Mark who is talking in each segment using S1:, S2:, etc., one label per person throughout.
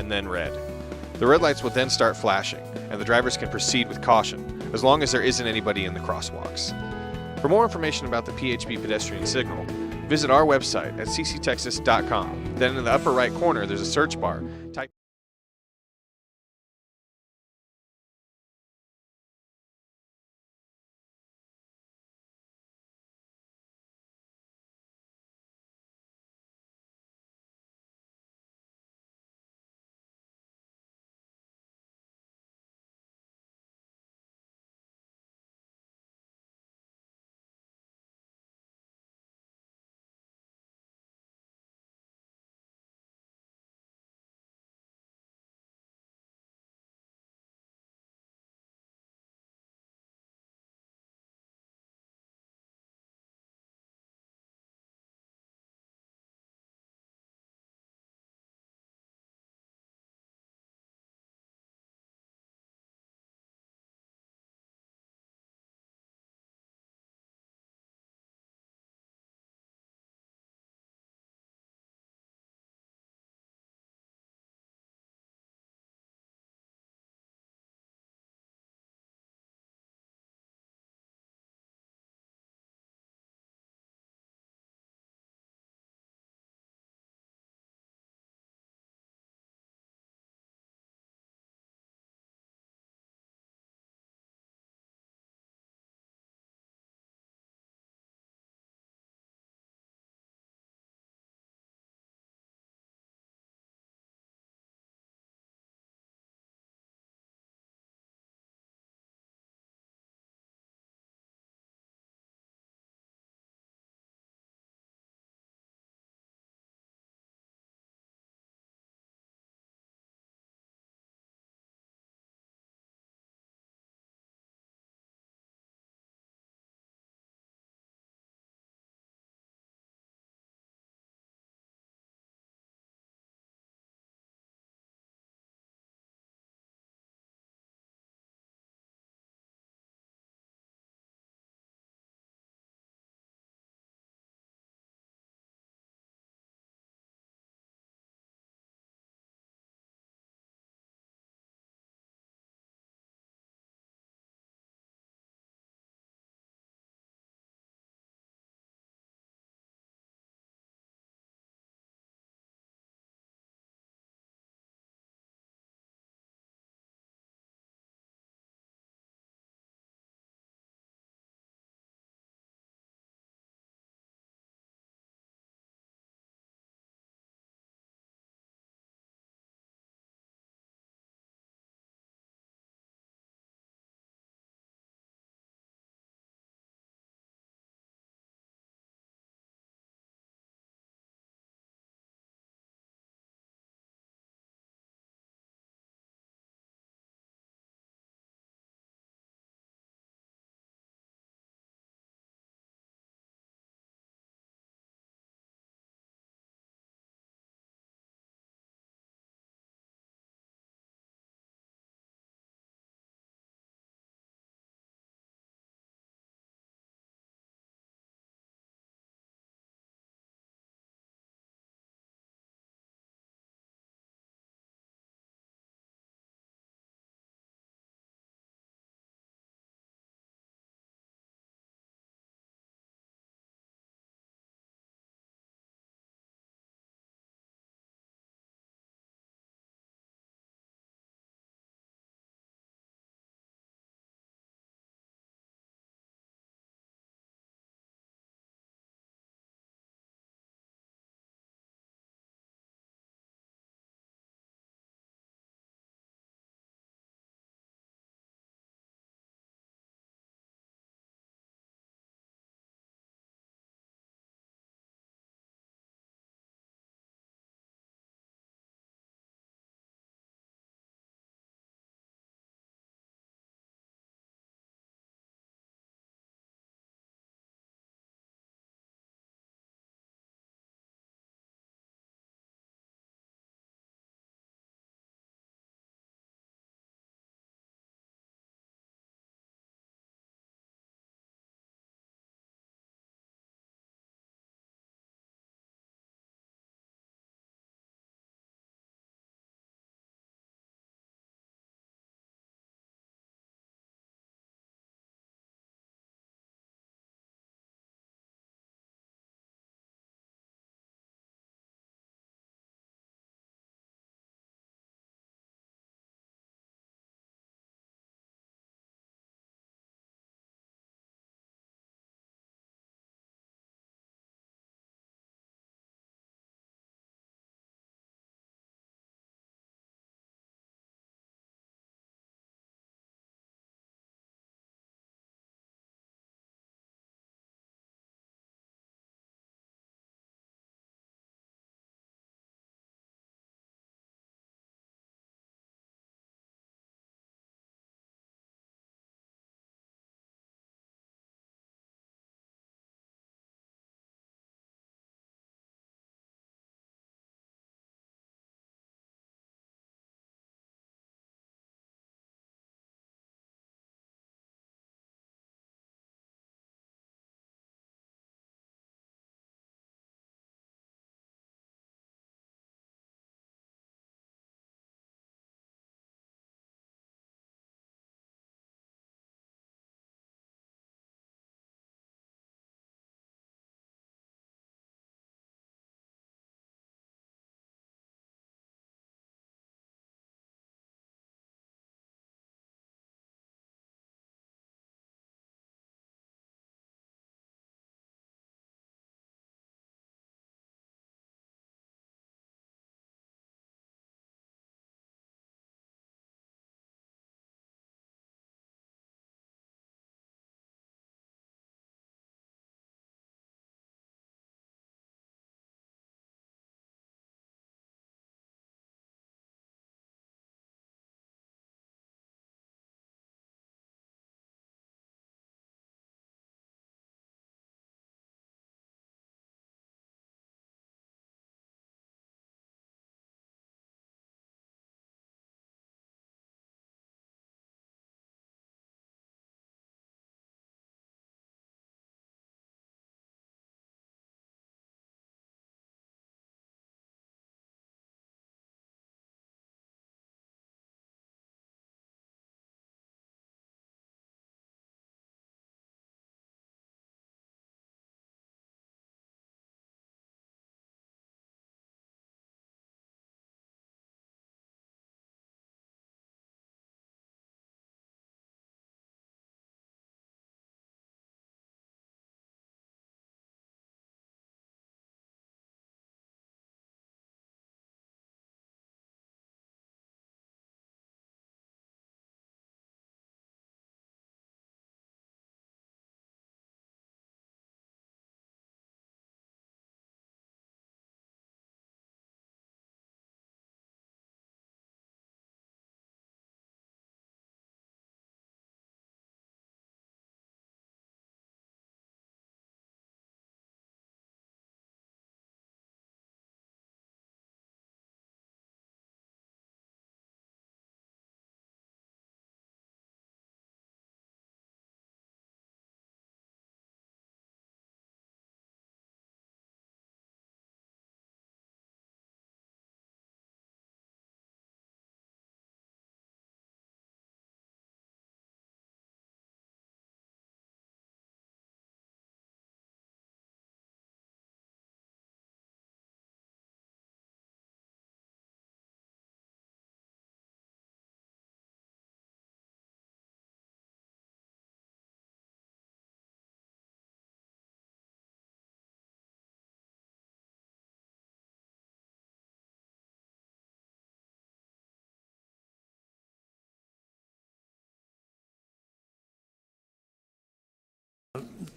S1: and then red. The red lights will then start flashing, and the drivers can proceed with caution, as long as there isn't anybody in the crosswalks. For more information about the PHP pedestrian signal, visit our website at cctexas.com. Then in the upper right corner, there's a search bar. Type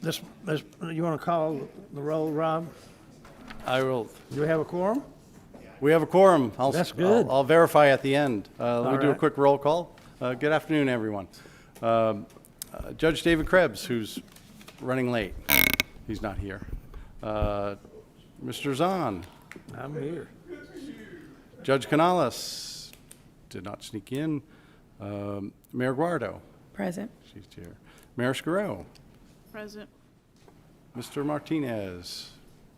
S2: You want to call the roll, Rob?
S3: I will.
S2: Do we have a quorum?
S3: We have a quorum.
S2: That's good.
S3: I'll verify at the end. Let me do a
S2: right.
S3: quick roll call. Good afternoon, everyone. Judge David Krebs, who's running late. He's not here. Mr. Zahn.
S2: I'm here.
S3: Judge Canales did not sneak in. Mayor Guardo.
S4: Present.
S3: She's here. Mayor Scarrow.
S4: Present.
S3: Mr. Martinez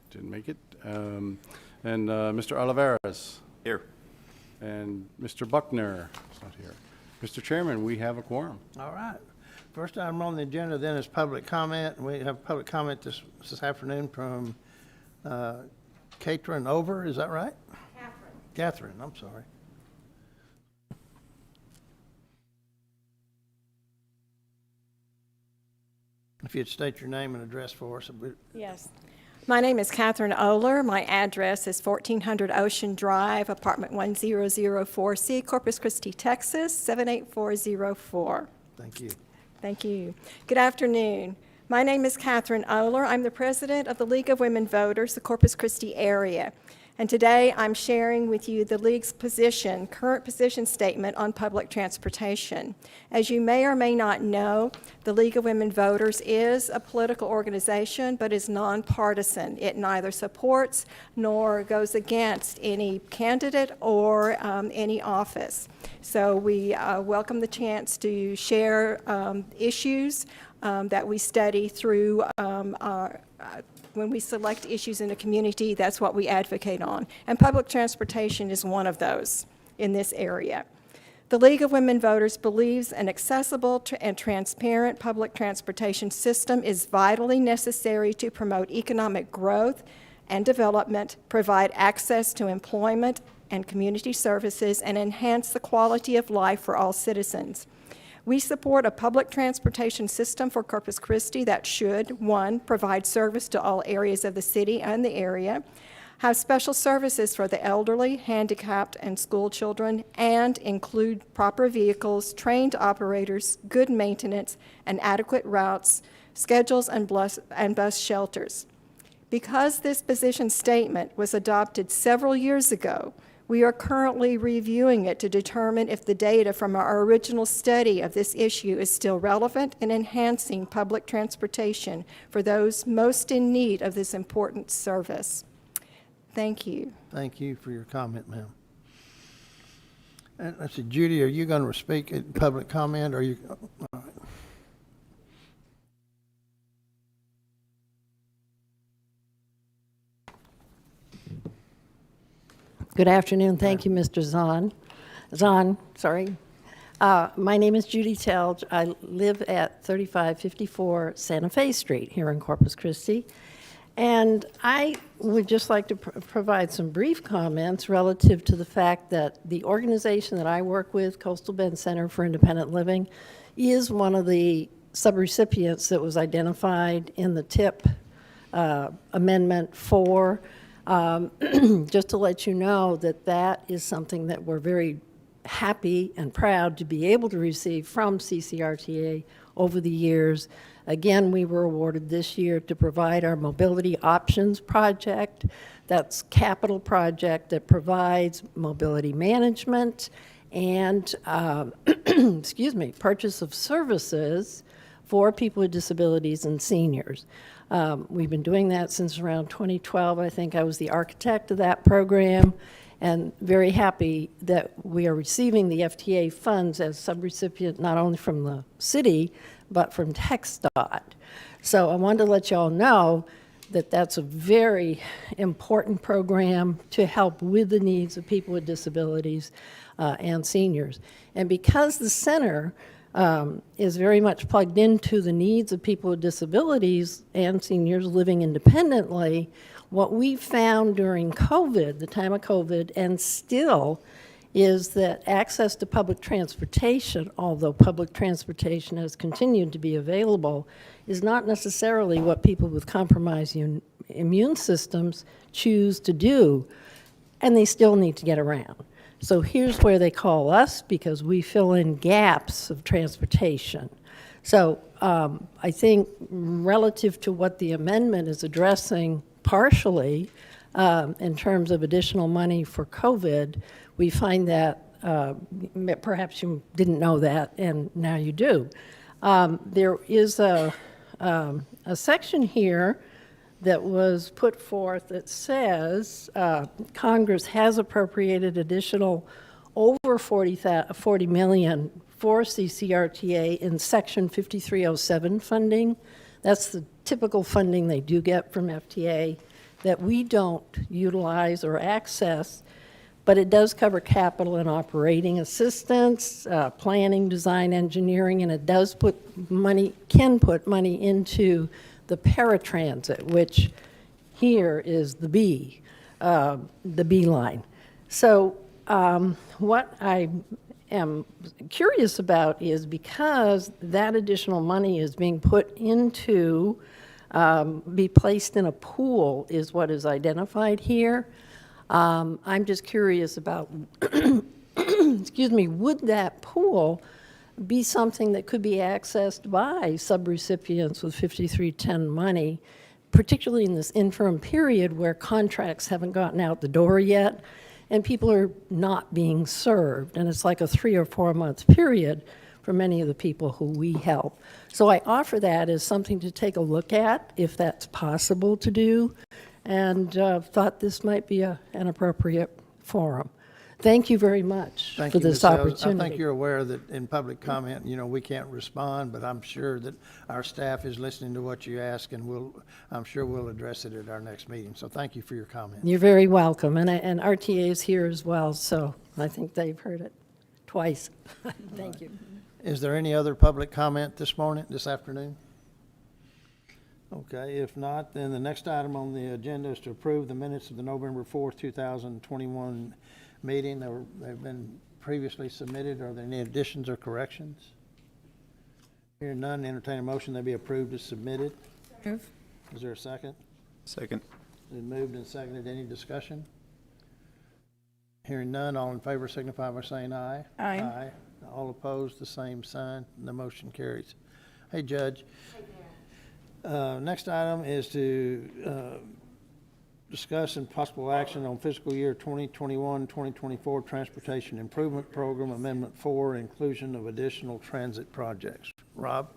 S3: didn't make it. And Mr. Olivares.
S5: Here.
S3: And Mr. Buckner is not here. Mr. Chairman, we have a quorum.
S2: All right. First item on the agenda then is public comment. We have public comment this afternoon from Catherine Over, is that right? Catherine, I'm sorry. If you'd state your name and address for us.
S4: Yes. My name is Catherine Oler. My address is 1400 Ocean Drive, apartment 1004C, Corpus Christi, Texas, 78404.
S2: Thank you.
S4: Thank you. Good afternoon. My name is Catherine Oler. I'm the president of the League of Women Voters, the Corpus Christi area. And today I'm sharing with you the League's current position statement on public transportation. As you may or may not know, the League of Women Voters is a political organization, but is nonpartisan. It neither supports nor goes against any candidate or any office. So we welcome the chance to share issues that we study through when we select issues in a community, that's what we advocate on. And public transportation is one of those in this area. The League of Women Voters believes an accessible and transparent public transportation system is vitally necessary to promote economic growth and development, provide access to employment and community services, and enhance the quality of life for all citizens. We support a public transportation system for Corpus Christi that should, one, provide service to all areas of the city and the area, have special services for the elderly, handicapped, and school children, and include proper vehicles, trained operators, good maintenance, and adequate routes, schedules, and bus shelters. Because this position statement was adopted several years ago, we are currently reviewing it to determine if the data from our original study of this issue is still relevant in enhancing public transportation for those most in need of this important service. Thank you.
S2: Thank you for your comment, ma'am. And let's see, Judy, are you going to speak at public comment, or are you? All right.
S6: Good afternoon. Thank you, Mr. Zahn. My name is Judy Telge. I live at 3554 Santa Fe Street here in Corpus Christi. And I would just like to provide some brief comments relative to the fact that the organization that I work with, Coastal Bend Center for Independent Living, is one of the subrecipients that was identified in the TIP Amendment 4. Just to let you know that that is something that we're very happy and proud to be able to receive from CCRTA over the years. Again, we were awarded this year to provide our Mobility Options Project. That's capital project that provides mobility management and, purchase of services for people with disabilities and seniors. We've been doing that since around 2012. I think I was the architect of that program, and very happy that we are receiving the FTA funds as subrecipient not only from the city, but from TxDOT. So I wanted to let you all know that that's a very important program to help with the needs of people with disabilities and seniors. And because the center is very much plugged into the needs of people with disabilities and seniors living independently, what we found during COVID, the time of COVID, and still, is that access to public transportation, although public transportation has continued to be available, is not necessarily what people with compromised immune systems choose to do, and they still need to get around. So here's where they call us, because we fill in gaps of transportation. So I think relative to what the amendment is addressing partially, in terms of additional money for COVID, we find that, perhaps you didn't know that, and now you do. There is a section here that was put forth that says Congress has appropriated additional over 40 million for CCRTA in Section 5307 funding. That's the typical funding they do get from FTA that we don't utilize or access, but it does cover capital and operating assistance, planning, design, engineering, and it does can put money into the paratransit, which here is the B line. So what I am curious about is, because that additional money is being put into, be placed in a pool is what is identified here. I'm just curious about, excuse me, would that pool be something that could be accessed by subrecipients with 5310 money, particularly in this interim period where contracts haven't gotten out the door yet and people are not being served, and it's like a 3 or 4 month period for many of the people who we help. So I offer that as something to take a look at, if that's possible to do, and thought this might be an appropriate forum. Thank you very much
S2: Thank
S6: for
S2: you,
S6: this
S2: Ms. Ells.
S6: opportunity.
S2: I think you're aware that in public comment, we can't respond, but I'm sure that our staff is listening to what you ask, and I'm sure we'll address it at our next meeting. So thank you for your comment.
S6: You're very welcome, and RTA is here as well, so I think they've heard it twice. Thank you.
S2: Is there any other public comment this afternoon? Okay, if not, then the next item on the agenda is to approve the minutes of the November 4th, 2021 meeting. They've been previously submitted. Are there any additions or corrections? Hearing none, entertain a motion they be approved as submitted.
S5: Move.
S2: Is there a second?
S7: Second.
S2: Been moved and seconded. Any discussion? Hearing none, all in favor signify by saying aye.
S5: Aye.
S2: Aye. All opposed, the same sign. The motion carries. Hey, Judge. Next item is to discuss and possible action on fiscal year 2021-2024 Transportation Improvement Program Amendment 4, inclusion of additional transit projects. Rob?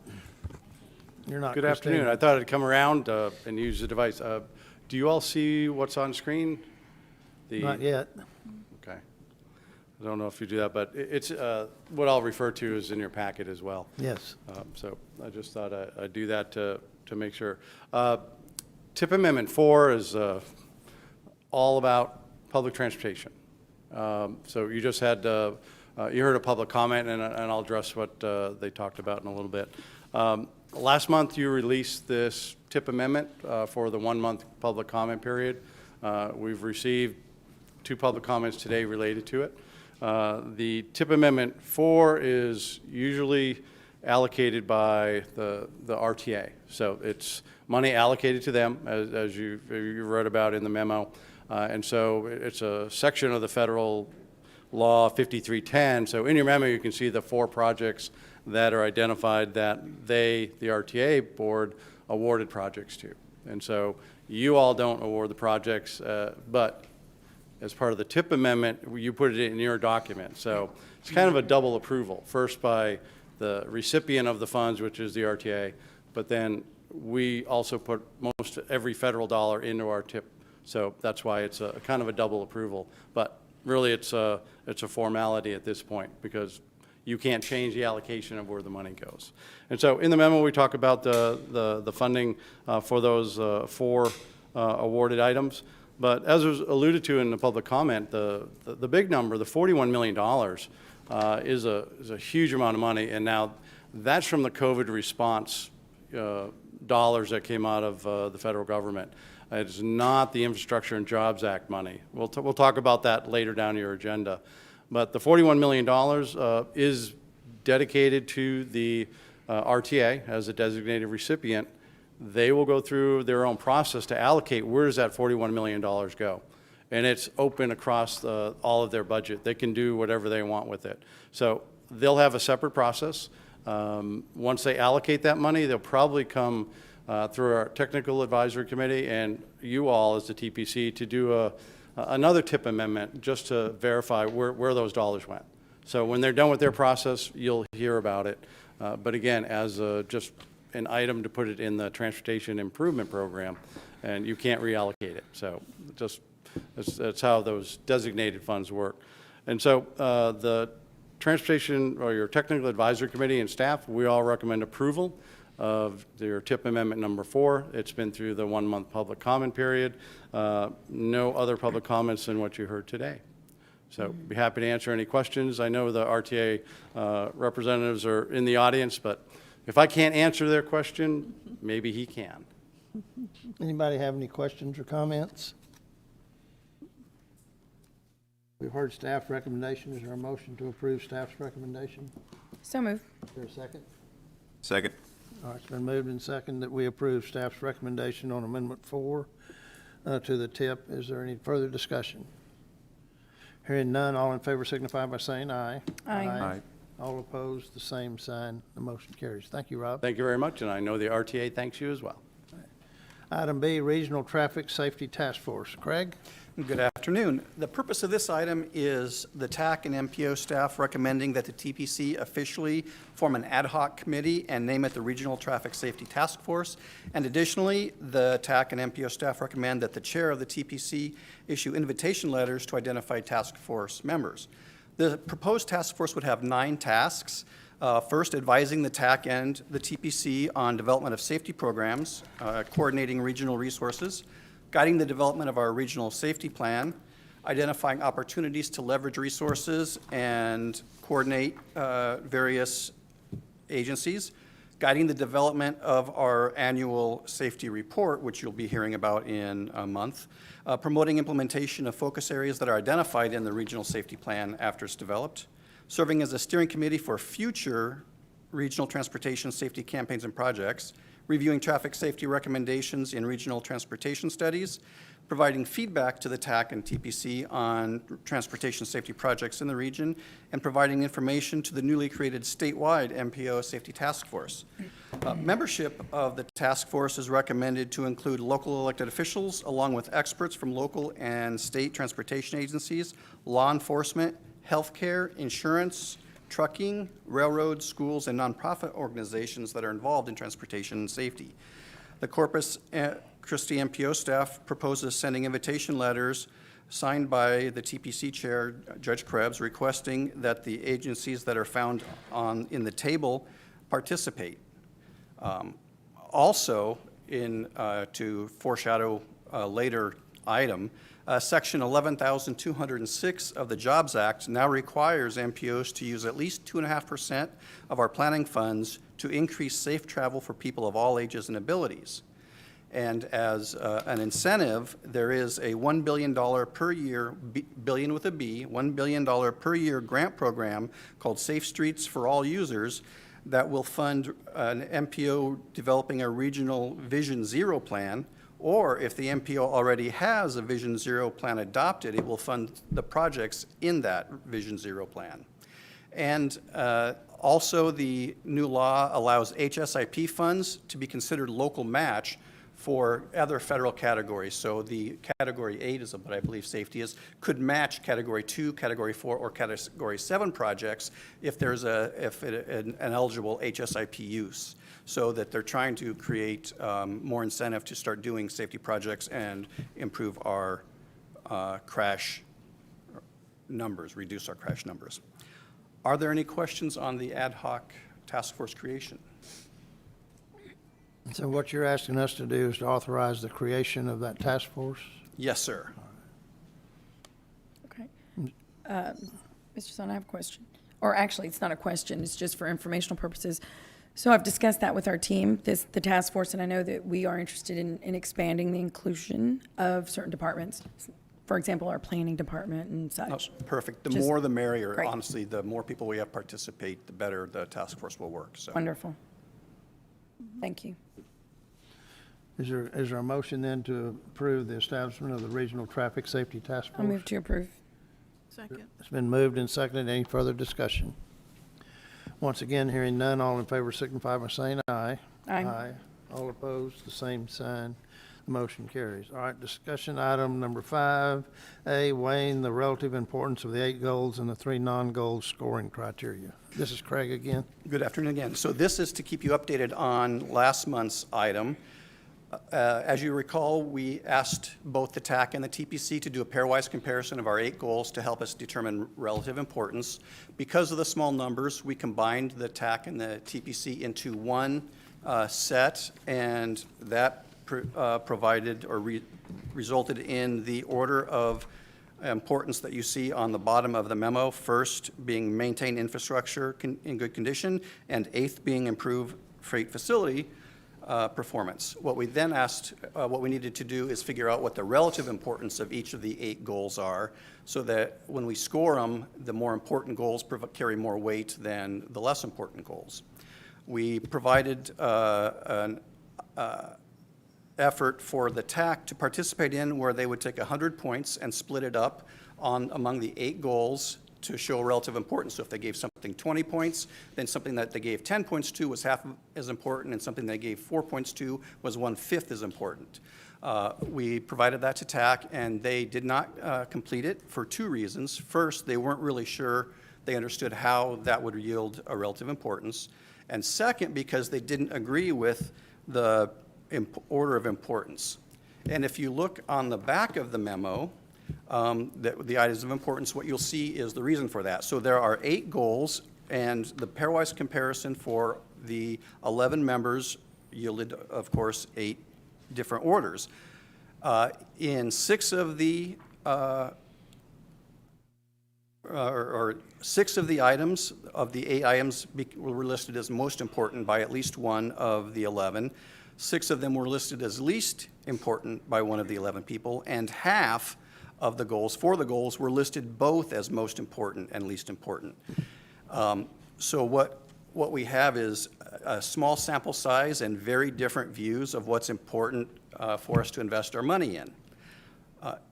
S2: You're not.
S3: Good afternoon. I thought I'd come around and use the device. Do you all see what's on screen?
S2: Not yet.
S3: Okay. I don't know if you do that, but it's what I'll refer to is in your packet as well.
S2: Yes.
S3: So I just thought I'd do that to make sure. TIP Amendment 4 is all about public transportation. So you just had, you heard a public comment, and I'll address what they talked about in a little bit. Last month, you released this TIP amendment for the 1 month public comment period. We've received 2 public comments today related to it. The TIP Amendment 4 is usually allocated by the RTA. So it's money allocated to them, as you read about in the memo. And so it's a section of the federal law 5310. So in your memo, you can see the 4 projects that are identified that the RTA board, awarded projects to. And so you all don't award the projects, but as part of the TIP amendment, you put it in your document. So it's kind of a double approval, first by the recipient of the funds, which is the RTA, but then we also put most every federal dollar into our TIP. So that's why it's a kind of a double approval. But really it's a formality at this point, because you can't change the allocation of where the money goes. And so in the memo, we talk about the funding for those 4 awarded items. But as was alluded to in the public comment, the big number, the $41 million, is a huge amount of money. And now that's from the COVID response dollars that came out of the federal government. It's not the Infrastructure and Jobs Act money. We'll talk about that later down your agenda. But the $41 million is dedicated to the RTA as a designated recipient. They will go through their own process to allocate where does that $41 million go. And it's open across all of their budget. They can do whatever they want with it. So they'll have a separate process. Once they allocate that money, they'll probably come through our technical advisory committee and you all as the TPC to do another tip amendment just to verify where those dollars went. So when they're done with their process, you'll hear about it. But again, as just an item to put it in the transportation improvement program, and you can't reallocate it. So just that's how those designated funds work. And so the transportation or your technical advisory committee and staff, we all recommend approval of your tip amendment number 4. It's been through the 1-month public comment period. No other public comments than what you heard today. So be happy to answer any questions. I know the RTA representatives are in the audience, but if I can't answer their question, maybe he can.
S2: Anybody have any questions or comments? We've heard staff recommendation. Is there a motion to approve staff's recommendation?
S5: So move.
S2: Is there a second?
S7: Second.
S2: All right, it's been moved and second that we approve staff's recommendation on Amendment 4 to the tip. Is there any further discussion? Hearing none, all in favor signify by saying aye.
S5: Aye.
S7: Aye.
S2: All opposed, the same sign. The motion carries. Thank you, Rob.
S3: Thank you very much, and I know the RTA thanks you as well.
S2: Item B, Regional Traffic Safety Task Force. Craig?
S8: Good afternoon. The purpose of this item is the TAC and MPO staff recommending that the TPC officially form an ad hoc committee and name it the Regional Traffic Safety Task Force. And additionally, the TAC and MPO staff recommend that the chair of the TPC issue invitation letters to identified task force members. The proposed task force would have 9 tasks. First, advising the TAC and the TPC on development of safety programs, coordinating regional resources, guiding the development of our regional safety plan, identifying opportunities to leverage resources and coordinate various agencies, guiding the development of our annual safety report, which you'll be hearing about in a month, promoting implementation of focus areas that are identified in the regional safety plan after it's developed, serving as a steering committee for future regional transportation safety campaigns and projects, reviewing traffic safety recommendations in regional transportation studies, providing feedback to the TAC and TPC on transportation safety projects in the region, and providing information to the newly created statewide MPO Safety Task Force. Membership of the task force is recommended to include local elected officials, along with experts from local and state transportation agencies, law enforcement, healthcare, insurance, trucking, railroads, schools, and nonprofit organizations that are involved in transportation and safety. The Corpus Christi MPO staff proposes sending invitation letters signed by the TPC chair, Judge Krebs, requesting that the agencies that are found in the table participate. Also, to foreshadow a later item, Section 11,206 of the Jobs Act now requires MPOs to use at least 2.5% of our planning funds to increase safe travel for people of all ages and abilities. And as an incentive, there is a $1 billion per year, billion with a B, $1 billion per year grant program called Safe Streets for All Users that will fund an MPO developing a regional Vision Zero plan. Or if the MPO already has a Vision Zero plan adopted, it will fund the projects in that Vision Zero plan. And also, the new law allows HSIP funds to be considered local match for other federal categories. So the Category 8 is what I believe safety is, could match Category 2, Category 4, or Category 7 projects if there's an eligible HSIP use. So that they're trying to create more incentive to start doing safety projects and improve our crash numbers, reduce our crash numbers. Are there any questions on the ad hoc task force creation?
S2: So what you're asking us to do is to authorize the creation of that task force?
S8: Yes, sir.
S5: Okay. Mr. Son, I have a question. Or actually, it's not a question, it's just for informational purposes. So I've discussed that with our team, the task force, and I know that we are interested in expanding the inclusion of certain departments. For example, our planning department and such.
S8: Oh, perfect. The
S5: Just-
S8: more the merrier.
S5: Great.
S8: Honestly, the more people we have participate, the better the task force will work. So.
S5: Wonderful. Thank you.
S2: Is there a motion then to approve the establishment of the Regional Traffic Safety Task
S5: I'll
S2: Force?
S5: move to approve.
S2: It's been moved and seconded. Any further discussion? Once again, hearing none, all in favor signify by saying aye.
S5: Aye.
S2: All opposed, the same sign. The motion carries. All right, discussion item number 5A, weighing the relative importance of the 8 goals and the 3 non-goal scoring criteria. This is Craig again.
S8: Good afternoon again. So this is to keep you updated on last month's item. As you recall, we asked both the TAC and the TPC to do a pairwise comparison of our 8 goals to help us determine relative importance. Because of the small numbers, we combined the TAC and the TPC into one set, and that provided or resulted in the order of importance that you see on the bottom of the memo. First being maintain infrastructure in good condition, and 8th being improve freight facility performance. What we then asked, what we needed to do is figure out what the relative importance of each of the 8 goals are, so that when we score them, the more important goals carry more weight than the less important goals. We provided an effort for the TAC to participate in where they would take 100 points and split it up among the 8 goals to show relative importance. So if they gave something 20 points, then something that they gave 10 points to was half as important, and something they gave 4 points to was 1/5 as important. We provided that to TAC, and they did not complete it for 2 reasons. First, they weren't really sure they understood how that would yield a relative importance. And second, because they didn't agree with the order of importance. And if you look on the back of the memo, the items of importance, what you'll see is the reason for that. So there are 8 goals, and the pairwise comparison for the 11 members yielded, of course, 8 different orders. In 6 of the 6 of the items, of the 8 items were listed as most important by at least one of the 11. 6 of them were listed as least important by one of the 11 people, and half of the goals, 4 of the goals, were listed both as most important and least important. So what we have is a small sample size and very different views of what's important for us to invest our money in.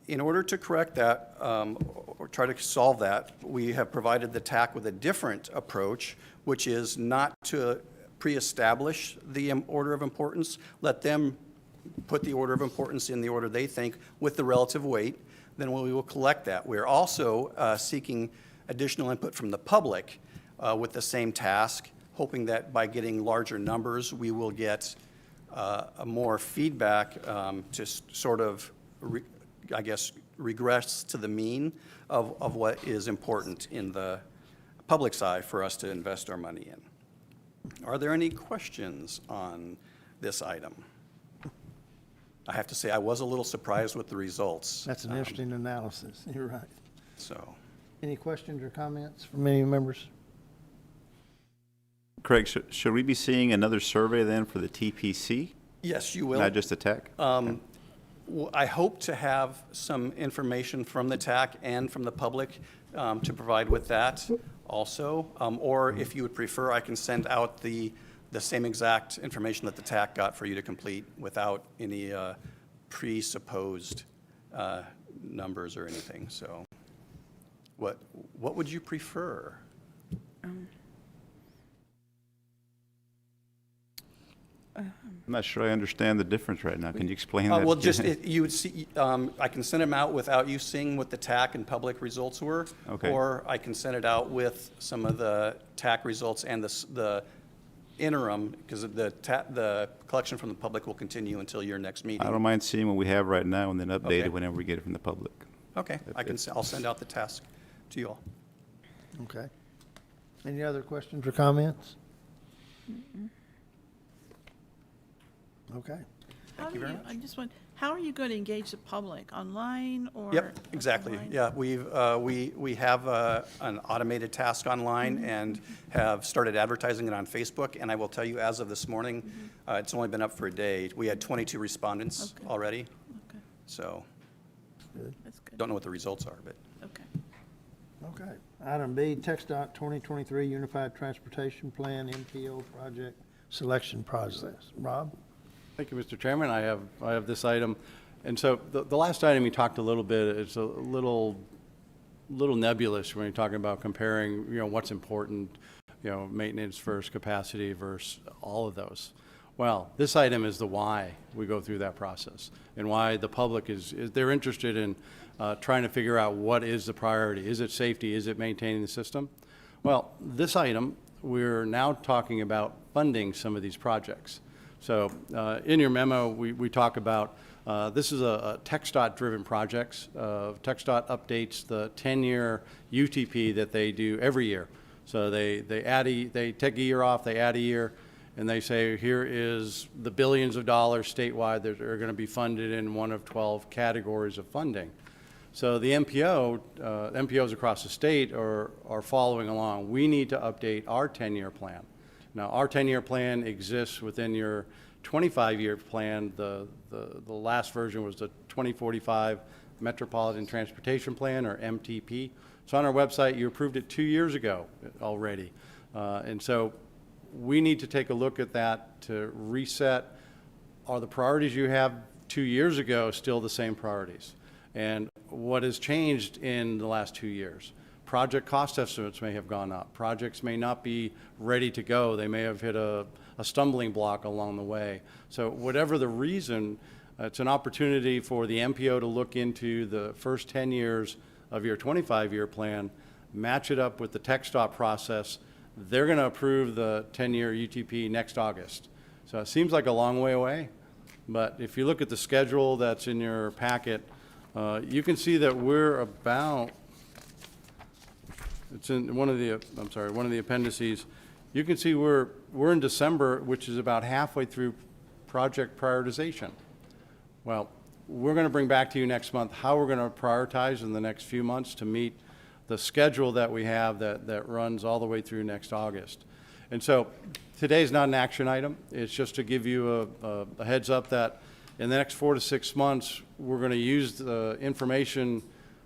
S8: In order to correct that, or try to solve that, we have provided the TAC with a different approach, which is not to pre-establish the order of importance. Let them put the order of importance in the order they think with the relative weight. Then we will collect that. We're also seeking additional input from the public with the same task, hoping that by getting larger numbers, we will get more feedback to sort of, I guess, regress to the mean of what is important in the public side for us to invest our money in. Are there any questions on this item? I have to say, I was a little surprised with the results.
S2: That's an interesting analysis. You're right.
S8: So,
S2: Any questions or comments from any members?
S7: Craig, should we be seeing another survey then for the TPC,
S8: yes, you will.
S7: not just the TAC?
S8: I hope to have some information from the TAC and from the public to provide with that also. Or if you would prefer, I can send out the same exact information that the TAC got for you to complete without any presupposed numbers or anything. So what would you prefer?
S7: I'm not sure I understand the difference right now. Can you explain that?
S8: Well,
S7: again?
S8: just, you would see, I can send them out without you seeing what the TAC and public results were.
S7: Okay.
S8: Or I can send it out with some of the TAC results and the interim, because the collection from the public will continue until your next meeting.
S7: I don't mind seeing what we have right now and then update
S8: Okay.
S7: it whenever we get it from the public.
S8: Okay, I'll send out the task to you all.
S2: Okay. Any other questions or comments? Okay.
S8: Thank you very much.
S9: I just want, how are you going to engage the public, online or?
S8: Yep, exactly.
S9: online?
S8: Yeah, we have an automated task online and have started advertising it on Facebook. And I will tell you, as of this morning, it's only been up for a day. We had 22 respondents
S9: Okay.
S8: already.
S9: Okay,
S8: So
S9: that's good.
S8: don't know what the results are, but
S9: Okay.
S2: Okay. Item B, TxDOT 2023 Unified Transportation Plan, MPO project selection process. Rob?
S3: Thank you, Mr. Chairman. I have this item. And so the last item you talked a little bit, it's a little nebulous when you're talking about comparing, what's important, maintenance versus capacity versus all of those. Well, this item is the why we go through that process and why the public they're interested in trying to figure out what is the priority. Is it safety? Is it maintaining the system? Well, this item, we're now talking about funding some of these projects. So in your memo, we talk about this is a TxDOT-driven projects. TxDOT updates the 10-year UTP that they do every year. So they take a year off, they add a year, and they say, here is the billions of dollars statewide that are going to be funded in one of 12 categories of funding. So the MPOs across the state are following along. We need to update our 10-year plan. Now, our 10-year plan exists within your 25-year plan. The last version was the 2045 Metropolitan Transportation Plan, or MTP. So on our website, you approved it 2 years ago already. And so we need to take a look at that to reset. Are the priorities you have 2 years ago still the same priorities? And what has changed in the last 2 years? Project cost estimates may have gone up. Projects may not be ready to go. They may have hit a stumbling block along the way. So whatever the reason, it's an opportunity for the MPO to look into the first 10 years of your 25-year plan, match it up with the TxDOT process. They're going to approve the 10-year UTP next August. So it seems like a long way away, but if you look at the schedule that's in your packet, you can see that we're about, it's in one of the appendices. You can see we're in December, which is about halfway through project prioritization. Well, we're going to bring back to you next month how we're going to prioritize in the next few months to meet the schedule that we have that runs all the way through next August. And so today's not an action item. It's just to give you a heads up that in the next 4 to 6 months, we're going to use the information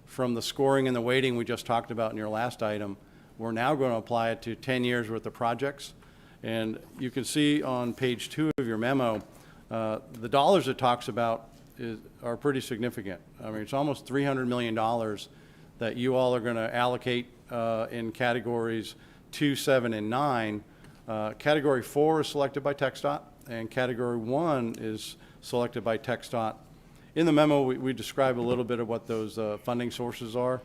S3: from the scoring and the weighting we just talked about in your last item. We're now going to apply it to 10 years worth of projects. And you can see on page 2 of your memo, the dollars it talks about are pretty significant. I mean, it's almost $300 million that you all are going to allocate in categories 2, 7, and 9. Category 4 is selected by TxDOT, and Category 1 is selected by TxDOT. In the memo, we describe a little bit of what those funding sources are.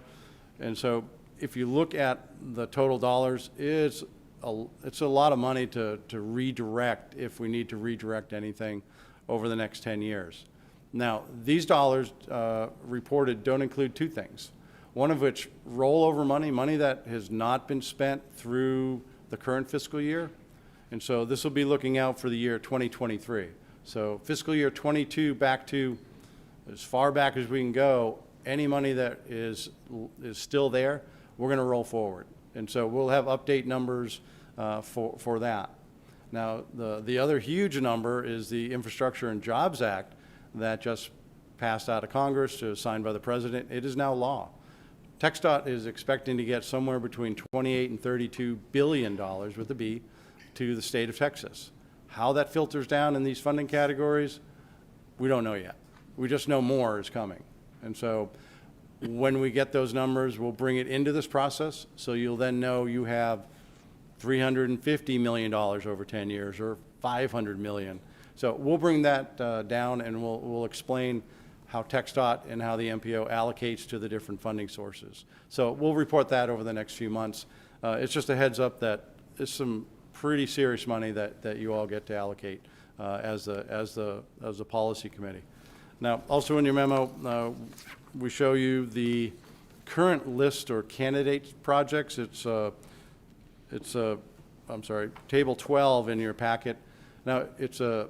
S3: And so if you look at the total dollars, it's a lot of money to redirect if we need to redirect anything over the next 10 years. Now, these dollars reported don't include 2 things. One of which rollover money that has not been spent through the current fiscal year. And so this will be looking out for the year 2023. So fiscal year 22 back to as far back as we can go, any money that is still there, we're going to roll forward. And so we'll have update numbers for that. Now, the other huge number is the Infrastructure and Jobs Act that just passed out of Congress, signed by the President. It is now law. TxDOT is expecting to get somewhere between $28 and $32 billion with a B to the state of Texas. How that filters down in these funding categories, we don't know yet. We just know more is coming. And so when we get those numbers, we'll bring it into this process, so you'll then know you have $350 million over 10 years or $500 million. So we'll bring that down, and we'll explain how TxDOT and how the MPO allocates to the different funding sources. So we'll report that over the next few months. It's just a heads up that it's some pretty serious money that you all get to allocate as the policy committee. Now, also in your memo, we show you the current list or candidate projects. It's table 12 in your packet. Now, it's a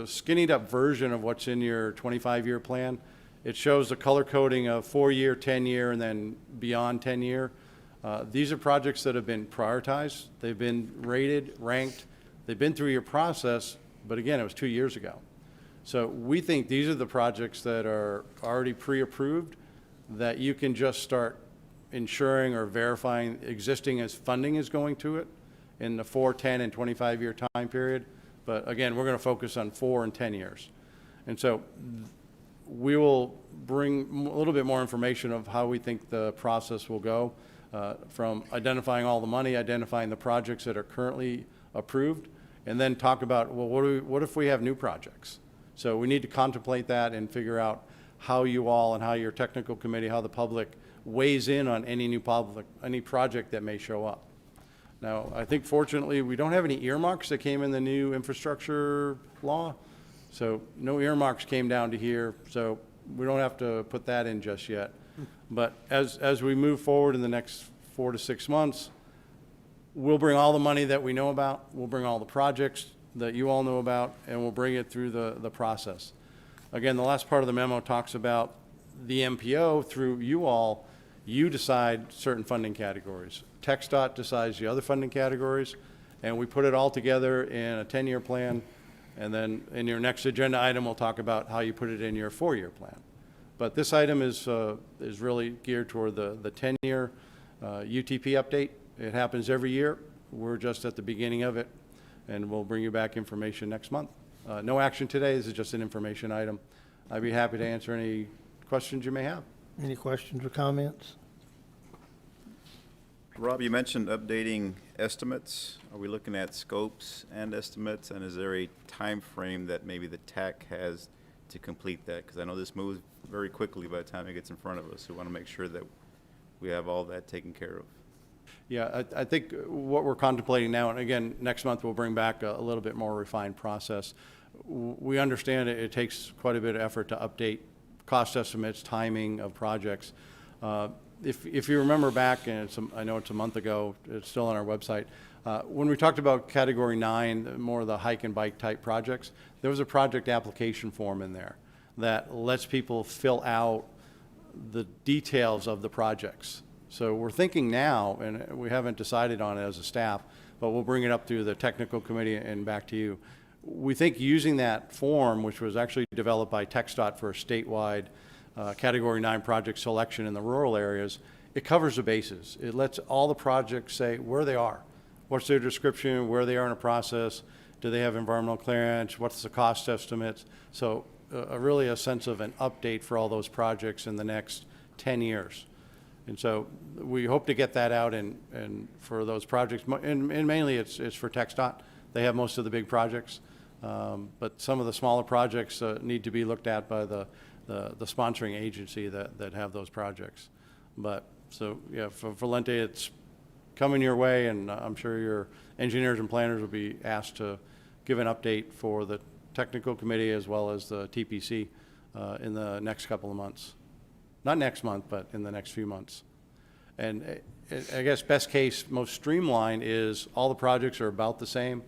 S3: skinnied up version of what's in your 25-year plan. It shows the color coding of 4-year, 10-year, and then beyond 10-year. These are projects that have been prioritized. They've been rated, ranked. They've been through your process, but again, it was 2 years ago. So we think these are the projects that are already pre-approved that you can just start ensuring or verifying existing as funding is going to it in the 4, 10, and 25-year time period. But again, we're going to focus on 4 and 10 years. And so we will bring a little bit more information of how we think the process will go. from identifying all the money, identifying the projects that are currently approved, and then talk about, well, what if we have new projects? So we need to contemplate that and figure out how you all and how your technical committee, how the public weighs in on any project that may show up. Now, I think fortunately, we don't have any earmarks that came in the new infrastructure law. So no earmarks came down to here, so we don't have to put that in just yet. But as we move forward in the next 4 to 6 months, we'll bring all the money that we know about, we'll bring all the projects that you all know about, and we'll bring it through the process. Again, the last part of the memo talks about the MPO through you all, you decide certain funding categories. TxDOT decides the other funding categories, and we put it all together in a 10-year plan, and then in your next agenda item, we'll talk about how you put it in your 4-year plan. But this item is really geared toward the 10-year UTP update. It happens every year. We're just at the beginning of it, and we'll bring you back information next month. No action today. This is just an information item. I'd be happy to answer any questions you may have.
S2: Any questions or comments?
S7: Rob, you mentioned updating estimates. Are we looking at scopes and estimates? And is there a time frame that maybe the TAC has to complete that? Because I know this moves very quickly by the time it gets in front of us. So we want to make sure that we have all that taken care of.
S3: Yeah, I think what we're contemplating now, and again, next month we'll bring back a little bit more refined process. We understand it takes quite a bit of effort to update cost estimates, timing of projects. If you remember back, and I know it's a month ago, it's still on our website, when we talked about Category 9, more of the hike and bike type projects, there was a project application form in there that lets people fill out the details of the projects. So we're thinking now, and we haven't decided on it as a staff, but we'll bring it up through the technical committee and back to you. We think using that form, which was actually developed by TxDOT for a statewide Category 9 project selection in the rural areas, it covers the bases. It lets all the projects say where they are, what's their description, where they are in a process, do they have environmental clearance, what's the cost estimates. So really a sense of an update for all those projects in the next 10 years. And so we hope to get that out and for those projects, and mainly it's for TxDOT. They have most of the big projects, but some of the smaller projects need to be looked at by the sponsoring agency that have those projects. But so yeah, for Valente, it's coming your way, and I'm sure your engineers and planners will be asked to give an update for the technical committee as well as the TPC in the next couple of months. Not next month, but in the next few months. And I guess best case, most streamlined is all the projects are about the same.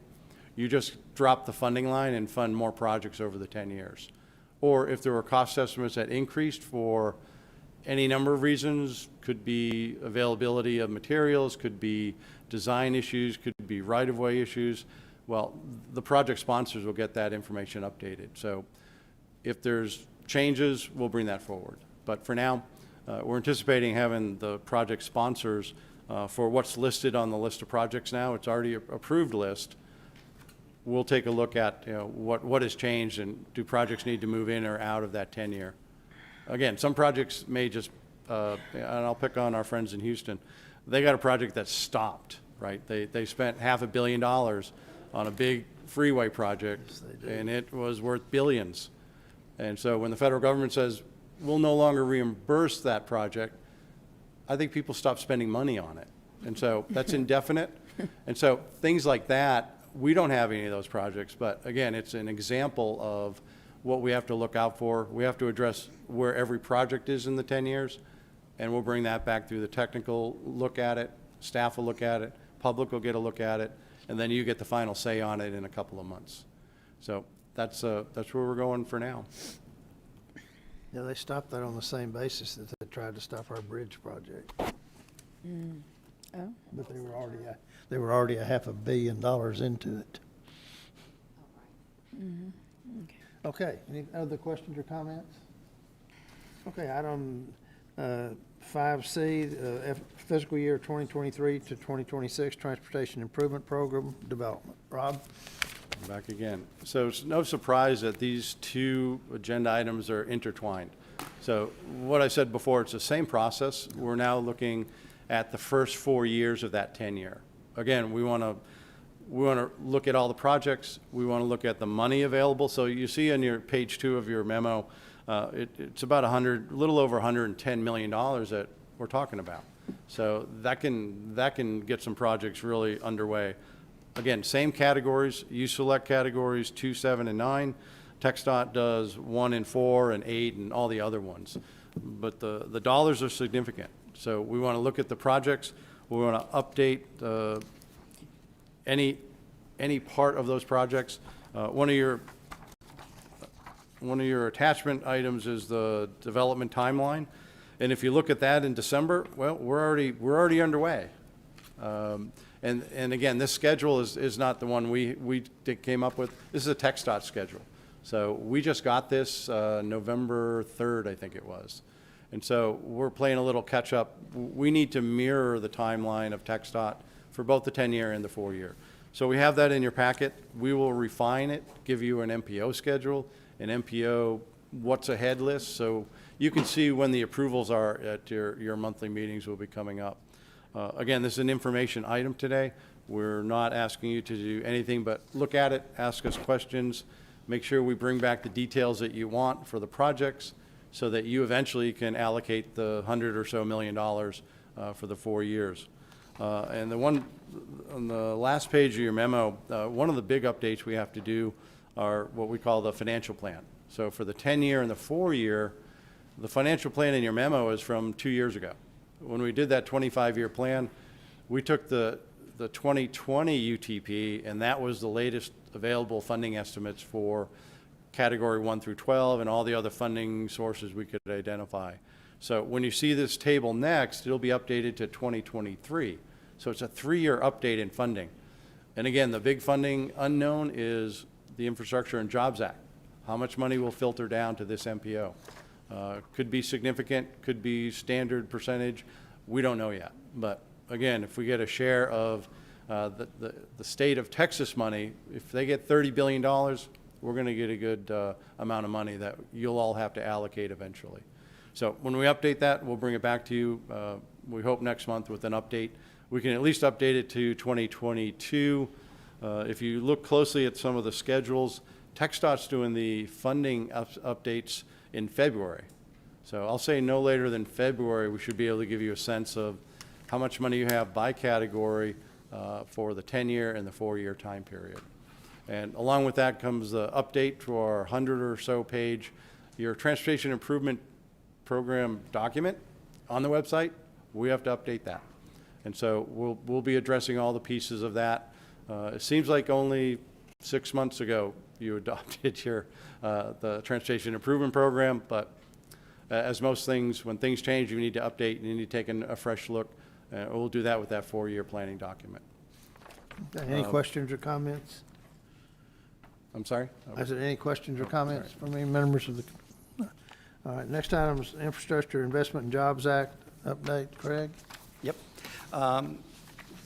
S3: You just drop the funding line and fund more projects over the 10 years. Or if there were cost estimates that increased for any number of reasons, could be availability of materials, could be design issues, could be right-of-way issues, well, the project sponsors will get that information updated. So if there's changes, we'll bring that forward. But for now, we're anticipating having the project sponsors for what's listed on the list of projects now. It's already an approved list. We'll take a look at what has changed, and do projects need to move in or out of that 10-year. Again, some projects may just, and I'll pick on our friends in Houston, they got a project that stopped, right? They spent $500 million on a big freeway project, yes, and it was worth billions. And so when the federal government says, we'll no longer reimburse that project, I think people stop spending money on it. And so that's indefinite. And so things like that, we don't have any of those projects, but again, it's an example of what we have to look out for. We have to address where every project is in the 10 years, and we'll bring that back through the technical look at it, staff will look at it, public will get a look at it, and then you get the final say on it in a couple of months. So that's where we're going for now.
S2: Yeah, they stopped that on the same basis that they tried to stop our bridge project.
S5: Oh.
S2: But they were already a $500 million into it. Okay, any other questions or comments? Okay, item 5C, fiscal year 2023 to 2026 Transportation Improvement Program Development. Rob?
S3: I'm back again. So it's no surprise that these two agenda items are intertwined. So what I said before, it's the same process. We're now looking at the first 4 years of that 10-year. Again, we want to look at all the projects. We want to look at the money available. So you see on your page 2 of your memo, it's about a little over $110 million that we're talking about. So that can get some projects really underway. Again, same categories. You select categories 2, 7, and 9. TxDOT does 1 and 4 and 8 and all the other ones. But the dollars are significant. So we want to look at the projects. We want to update any part of those projects. One of your attachment items is the development timeline. And if you look at that in December, well, we're already underway. And again, this schedule is not the one we came up with. This is a TxDOT schedule. So we just got this November 3rd, I think it was. And so we're playing a little catch up. We need to mirror the timeline of TxDOT for both the 10-year and the 4-year. So we have that in your packet. We will refine it, give you an MPO schedule, an MPO what's ahead list, so you can see when the approvals are at your monthly meetings will be coming up. Again, this is an information item today. We're not asking you to do anything but look at it, ask us questions, make sure we bring back the details that you want for the projects so that you eventually can allocate the $100 or so million for the 4 years. And the one on the last page of your memo, one of the big updates we have to do are what we call the financial plan. So for the 10-year and the 4-year, the financial plan in your memo is from 2 years ago. When we did that 25-year plan, we took the 2020 UTP, and that was the latest available funding estimates for category 1 through 12 and all the other funding sources we could identify. So when you see this table next, it'll be updated to 2023. So it's a 3-year update in funding. And again, the big funding unknown is the Infrastructure and Jobs Act. How much money will filter down to this MPO? Could be significant, could be standard percentage. We don't know yet. But again, if we get a share of the state of Texas money, if they get $30 billion, we're going to get a good amount of money that you'll all have to allocate eventually. So when we update that, we'll bring it back to you. We hope next month with an update. We can at least update it to 2022. If you look closely at some of the schedules, TxDOT's doing the funding updates in February. So I'll say no later than February, we should be able to give you a sense of how much money you have by category for the 10-year and the 4-year time period. And along with that comes the update to our 100 or so page, your transportation improvement program document on the website. We have to update that. And so we'll be addressing all the pieces of that. It seems like only 6 months ago you adopted your the transportation improvement program, but as most things, when things change, you need to update, you need to take a fresh look. We'll do that with that 4-year planning document.
S2: Okay, any questions or comments?
S3: I'm sorry?
S2: I said, any questions or comments from any members of the? All right, next item is Infrastructure Investment and Jobs Act update. Craig?
S8: Yep.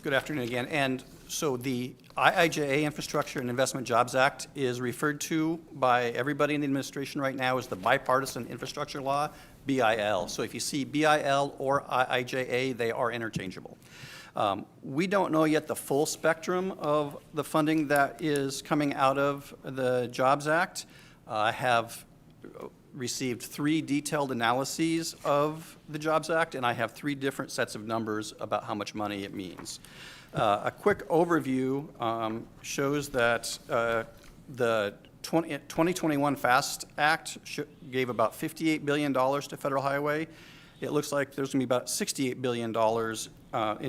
S8: Good afternoon again. And so the IIJA, Infrastructure and Investment Jobs Act, is referred to by everybody in the administration right now as the Bipartisan Infrastructure Law, BIL. So if you see BIL or IIJA, they are interchangeable. We don't know yet the full spectrum of the funding that is coming out of the Jobs Act. I have received 3 detailed analyses of the Jobs Act, and I have 3 different sets of numbers about how much money it means. A quick overview shows that the 2021 FAST Act gave about $58 billion to federal highway. It looks like there's going to be about $68 billion.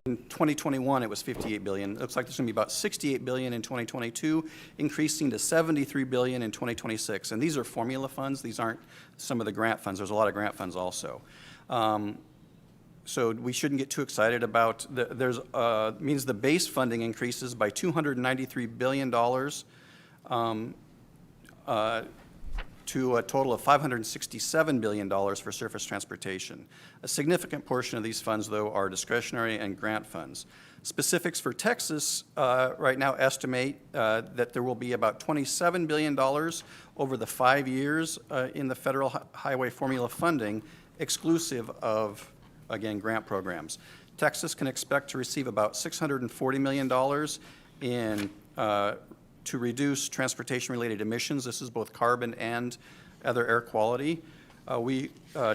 S8: In 2021, it was $58 billion. It looks like there's going to be about $68 billion in 2022, increasing to $73 billion in 2026. And these are formula funds. These aren't some of the grant funds. There's a lot of grant funds also. So we shouldn't get too excited about means the base funding increases by $293 billion to a total of $567 billion for surface transportation. A significant portion of these funds, though, are discretionary and grant funds. Specifics for Texas right now estimate that there will be about $27 billion over the 5 years in the federal highway formula funding, exclusive of, again, grant programs. Texas can expect to receive about $640 million in, to reduce transportation-related emissions. This is both carbon and other air quality.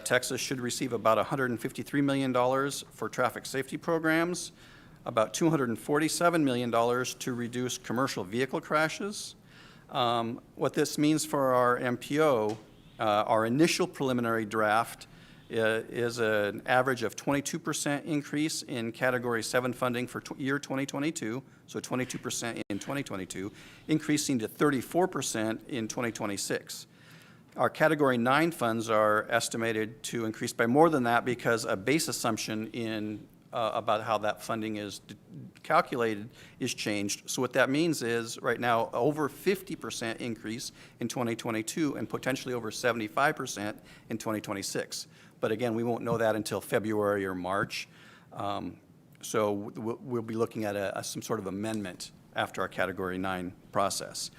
S8: Texas should receive about $153 million for traffic safety programs, about $247 million to reduce commercial vehicle crashes. What this means for our MPO, our initial preliminary draft is an average of 22% increase in Category 7 funding for year 2022, so 22% in 2022, increasing to 34% in 2026. Our Category 9 funds are estimated to increase by more than that because a base assumption in about how that funding is calculated is changed. So what that means is right now over 50% increase in 2022 and potentially over 75% in 2026. But again, we won't know that until February or March. So we'll be looking at some sort of amendment after our Category 9 process.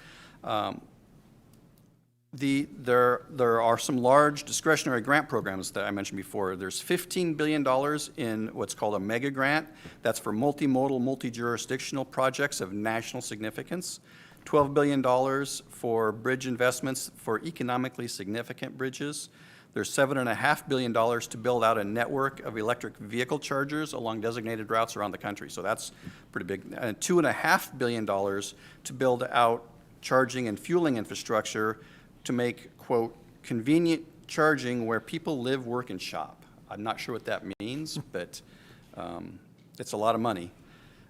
S8: There are some large discretionary grant programs that I mentioned before. There's $15 billion in what's called a mega grant. That's for multimodal, multi-jurisdictional projects of national significance. $12 billion for bridge investments for economically significant bridges. There's $7.5 billion to build out a network of electric vehicle chargers along designated routes around the country. So that's pretty big. And $2.5 billion to build out charging and fueling infrastructure to make, quote, convenient charging where people live, work, and shop. I'm not sure what that means, but it's a lot of money.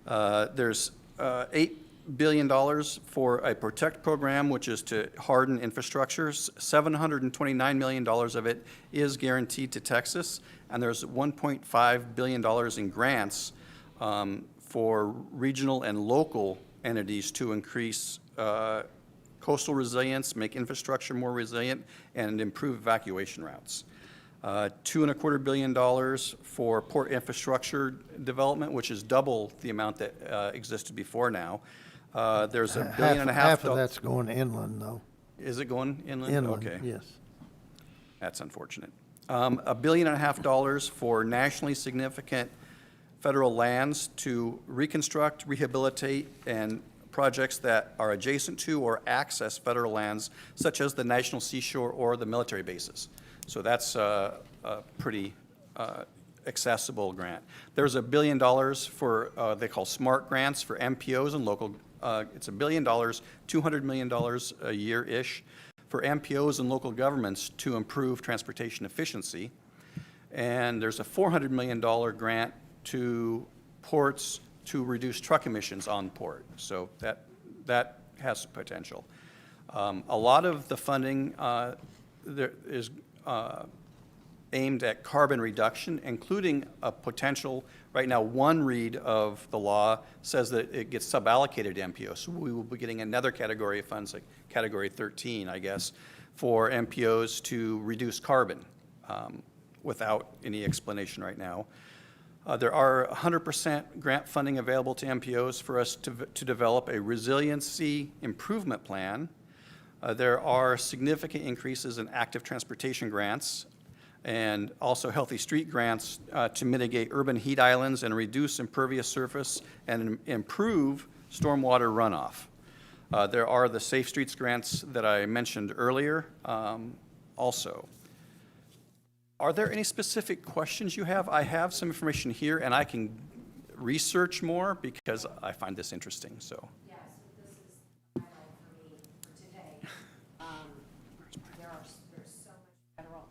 S8: There's $8 billion for a Protect program, which is to harden infrastructure. $729 million of it is guaranteed to Texas, and there's $1.5 billion in grants for regional and local entities to increase coastal resilience, make infrastructure more resilient, and improve evacuation routes. $2.25 billion for port infrastructure development, which is double the amount that existed before now. There's $1.5 billion.
S2: Half of that's going inland, though.
S8: Is it going inland?
S2: Inland,
S8: Okay.
S2: yes.
S8: That's unfortunate. $1.5 billion for nationally significant federal lands to reconstruct, rehabilitate, and projects that are adjacent to or access federal lands, such as the National Seashore or the military bases. So that's a pretty accessible grant. There's $1 billion for, they call SMART grants for MPOs and local, it's $1 billion, $200 million a year-ish for MPOs and local governments to improve transportation efficiency. And there's a $400 million grant to ports to reduce truck emissions on port. So that has potential. A lot of the funding there is aimed at carbon reduction, including a potential, right now one read of the law says that it gets sub-allocated to MPO. So we will be getting another category of funds, like Category 13, I guess, for MPOs to reduce carbon without any explanation right now. There are 100% grant funding available to MPOs for us to develop a resiliency improvement plan. There are significant increases in active transportation grants and also healthy street grants to mitigate urban heat islands and reduce impervious surface and improve stormwater runoff. There are the Safe Streets grants that I mentioned earlier also. Are there any specific questions you have? I have some information here, and I can research more because I find this interesting, so.
S10: Yes, this is the highlight for me for today. There's so much federal,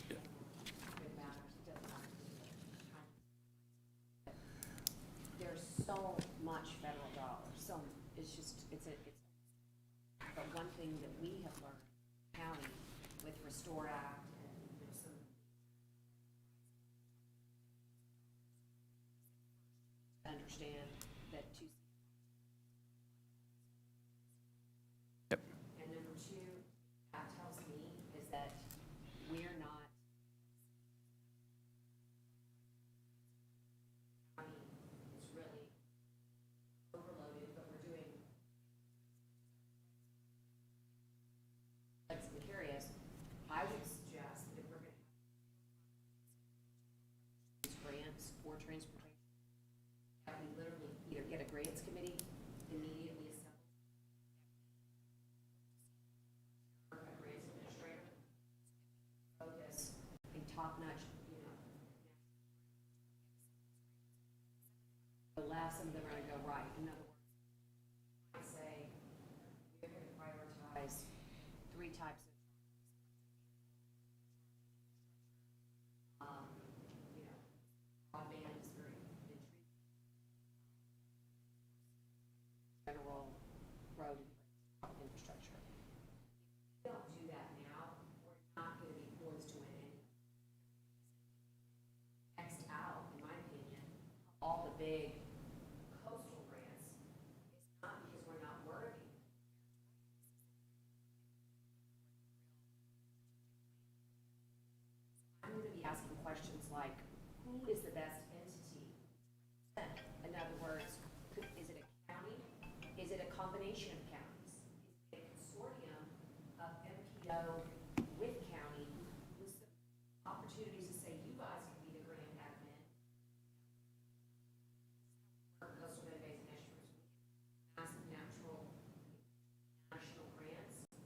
S10: it matters, it doesn't matter. There's so much federal dollars, so it's just, but one thing that we have learned in the county with Restore Act, understand that
S8: Yep.
S10: and number two, that tells me is that we're not is really overloaded, but we're doing that's curious. I would suggest that if we're going to have grants for transportation right. In other words, I say, we're going to prioritize 3 types of, you know, broadband is very intriguing. General road infrastructure. If we don't do that now, we're not going to be poised to win any. Next out, in my opinion, all the big coastal grants is not because we're not worthy. I'm going to be asking questions like, who is the best entity? In other words, is it a county? Is it a combination of counties? Is it a consortium of MPO with county with some opportunities to say, you guys can be the grant admin? Coastal Bend Basin Estuaries, massive national grants. We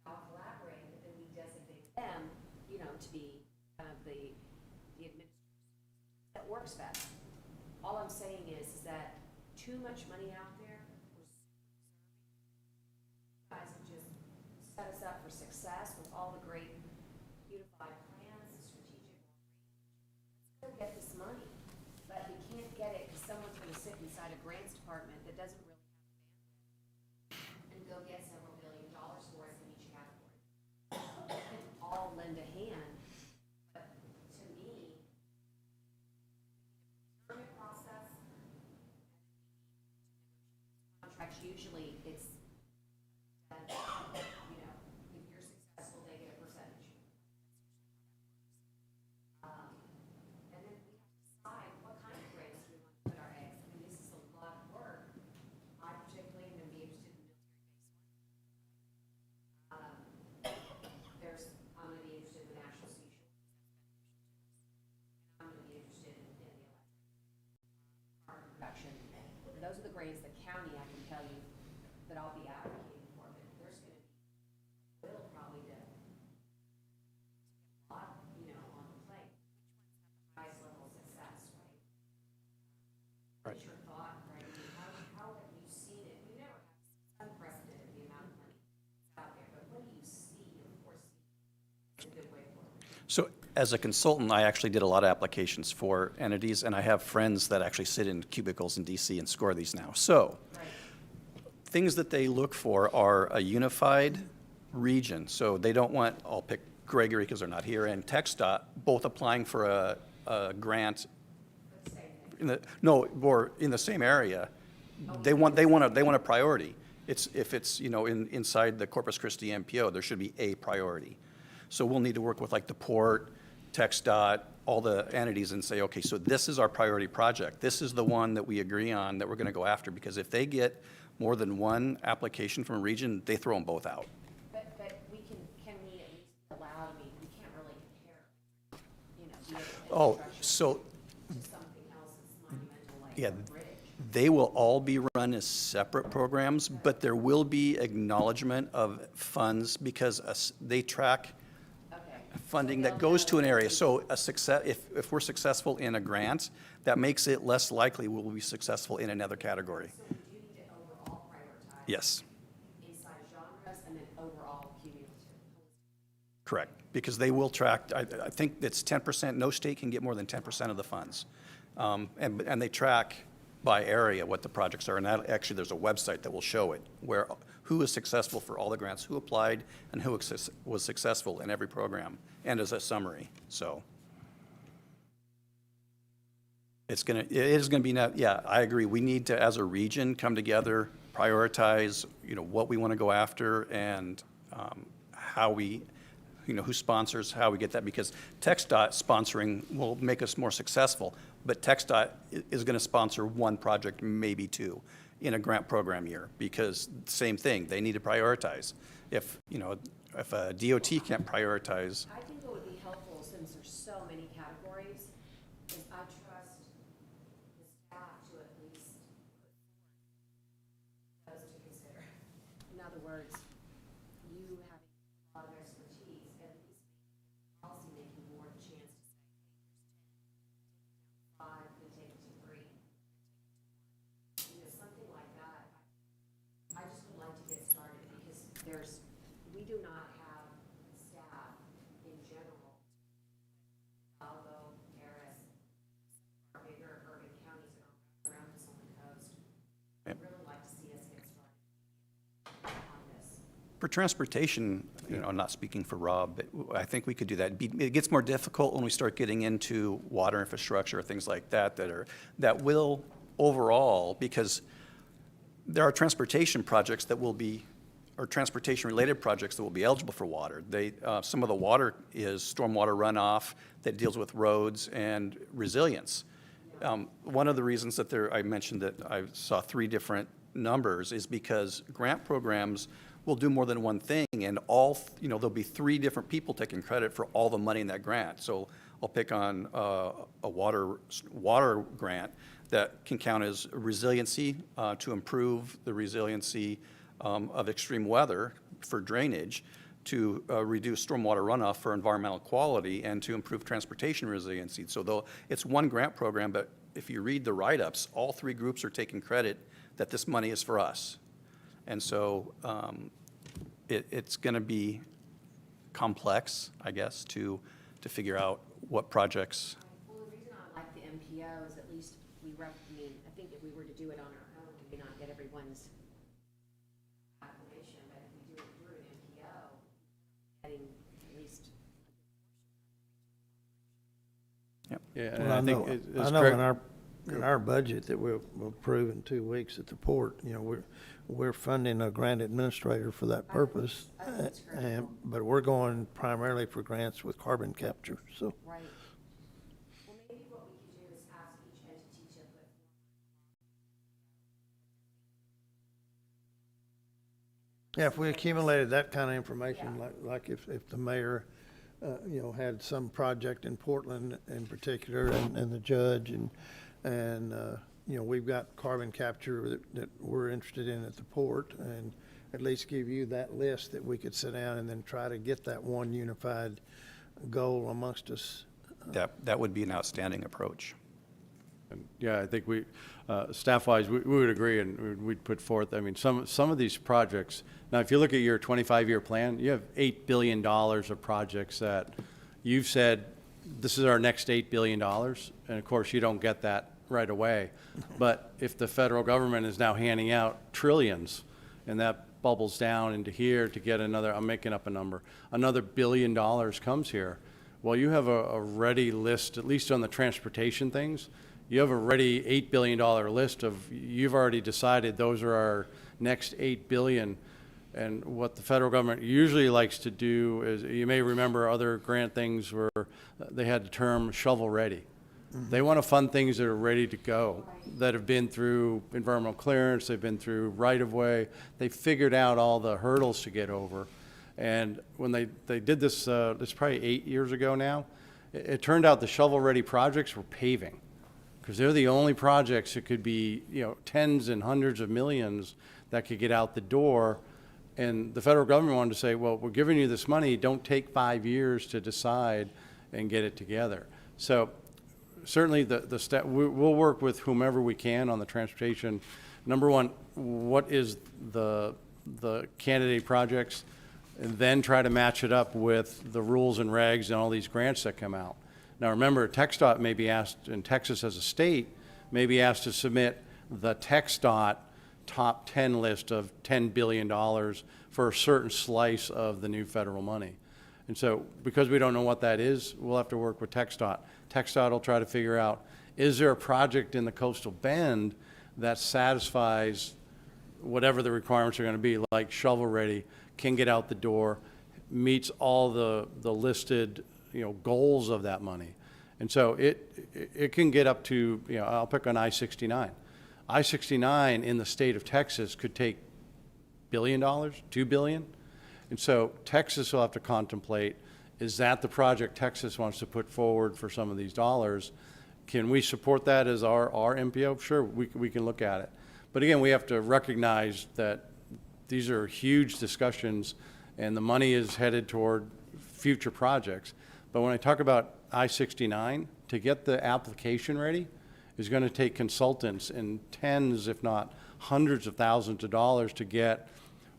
S10: all collaborate, but then we designate them, you know, to be kind of the administrators that works best. All I'm saying is that too much money out there. You guys have just set us up for success with all the great unified plans, the strategic. Let's go get this money, but we can't get it because someone's going to sit inside a grants department that doesn't really have the bandwidth and go get several $1 billion for us in each category. We can all lend a hand, but to me, procurement process, contracts, usually it's, you know, if you're successful, they get a percentage. And then we have to decide what kind of grants we want to put our eggs. I mean, this is a lot of work. I particularly am going to be interested in military base. I'm going to be interested in the national seashore. And I'm going to be interested in the electric carbon production. Those are the grants that county, I can tell you, that I'll be advocating for, but there's going to be, will probably to a lot, you know, on the plate. Highest level of success, right? What's your thought, right? I mean, how have you seen it? We never have unprecedented the amount of money that's out there, but what do you see or foresee as a good way forward?
S8: So as a consultant, I actually did a lot of applications for entities, and I have friends that actually sit in cubicles in DC and score these now. So things that they look for are a unified region. So they don't want, I'll pick Gregory because they're not here, and TxDOT, both applying for a grant or in the same area. They want a priority. If it's, you know, inside the Corpus Christi MPO, there should be a priority. So we'll need to work with like the port, TxDOT, all the entities and say, okay, so this is our priority project. This is the one that we agree on that we're going to go after, because if they get more than one application from a region, they throw them both out.
S10: But we can we at least allow to be, we can't really compare, you know, the
S8: Oh,
S10: infrastructure
S8: so,
S10: to something else that's monumental like
S8: yeah,
S10: a bridge.
S8: they will all be run as separate programs, but there will be acknowledgement of funds because they track funding that goes to an area. So a success, if we're successful in a grant, that makes it less likely we'll be successful in another category.
S10: So we do need to overall prioritize.
S8: Yes,
S10: Inside genres and then overall cumulative.
S8: correct. Because they will track, I think it's 10%, no state can get more than 10% of the funds. And they track by area what the projects are. And that, actually, there's a website that will show it, where who was successful for all the grants, who applied, and who was successful in every program, and as a summary. So it is going to be, yeah, I agree. We need to, as a region, come together, prioritize, you know, what we want to go after, and how we, you know, who sponsors, how we get that, because TxDOT sponsoring will make us more successful, but TxDOT is going to sponsor one project, maybe two, in a grant program year, because same thing, they need to prioritize. If, you know, if a DOT can't prioritize.
S10: I think what would be helpful, since there's so many categories, is I trust the staff to at least put those to consider. In other words, you having a lot of expertise, at least policy making more of a chance to say, hey, there's 10, take it down to 5, then take it to 3. we do not have staff in general. Algo, Harris, our bigger urban counties around us on the coast. I'd really like to see us get started on this.
S8: For transportation, I'm not speaking for Rob, but I think we could do that. It gets more difficult when we start getting into water infrastructure, things like that, that will overall, because there are transportation projects that will be, or transportation-related projects that will be eligible for water. Some of the water is stormwater runoff that deals with roads and resilience. One of the reasons that I mentioned that I saw 3 different numbers is because grant programs will do more than one thing, and there'll be 3 different people taking credit for all the money in that grant. So I'll pick on a water grant that can count as resiliency to improve the resiliency of extreme weather for drainage, to reduce stormwater runoff for environmental quality, and to improve transportation resiliency. So though it's one grant program, but if you read the write-ups, all 3 groups are taking credit that this money is for us. And so it's going to be complex, I guess, to figure out what projects.
S10: Well, the reason I like the MPO is at least I think if we were to do it on our own, we may not get everyone's acclamation, but if we do it through an MPO, getting at least.
S3: Yeah,
S2: Well,
S3: and
S2: I know in our budget that we'll approve in 2 weeks at the port, we're funding a grant administrator for that purpose. But we're going primarily for grants with carbon capture, so.
S10: Right. Well, maybe what we could do is ask each entity to put.
S2: Yeah, if we accumulated that kind of information, like if the mayor, had some project in Portland in particular, and the judge, and we've got carbon capture that we're interested in at the port, and at least give you that list that we could sit down and then try to get that one unified goal amongst us.
S8: That would be an outstanding approach.
S3: Yeah, I think staff-wise, we would agree, and we'd put forth, some of these projects, now if you look at your 25-year plan, you have $8 billion of projects that you've said, this is our next $8 billion, and of course you don't get that right away. But if the federal government is now handing out trillions, and that bubbles down into here to get another, I'm making up a number, another $1 billion comes here, well, you have a ready list, at least on the transportation things. You have a ready $8 billion list of, you've already decided those are our next $8 billion. And what the federal government usually likes to do is, you may remember other grant things where they had the term shovel ready. Mm-hmm. They want to fund things that are ready to go, that have been through environmental clearance, they've been through right-of-way, they figured out all the hurdles to get over. And when they did this, this probably 8 years ago now, it turned out the shovel-ready projects were paving, because they're the only projects that could be, tens and hundreds of millions that could get out the door. And the federal government wanted to say, well, we're giving you this money, don't take 5 years to decide and get it together. So certainly we'll work with whomever we can on the transportation. Number one, what is the candidate projects, and then try to match it up with the rules and regs and all these grants that come out. Now remember, TxDOT may be asked, in Texas as a state, may be asked to submit the TxDOT top 10 list of $10 billion for a certain slice of the new federal money. And so because we don't know what that is, we'll have to work with TxDOT. TxDOT will try to figure out, is there a project in the coastal bend that satisfies whatever the requirements are going to be, like shovel ready, can get out the door, meets all the listed goals of that money. And so it can get up to, I'll pick on I-69. I-69 in the state of Texas could take $1 billion, $2 billion. And so Texas will have to contemplate, is that the project Texas wants to put forward for some of these dollars? Can we support that as our MPO? Sure, we can look at it. But again, we have to recognize that these are huge discussions, and the money is headed toward future projects. But when I talk about I-69, to get the application ready is going to take consultants in tens, if not hundreds of thousands of dollars to get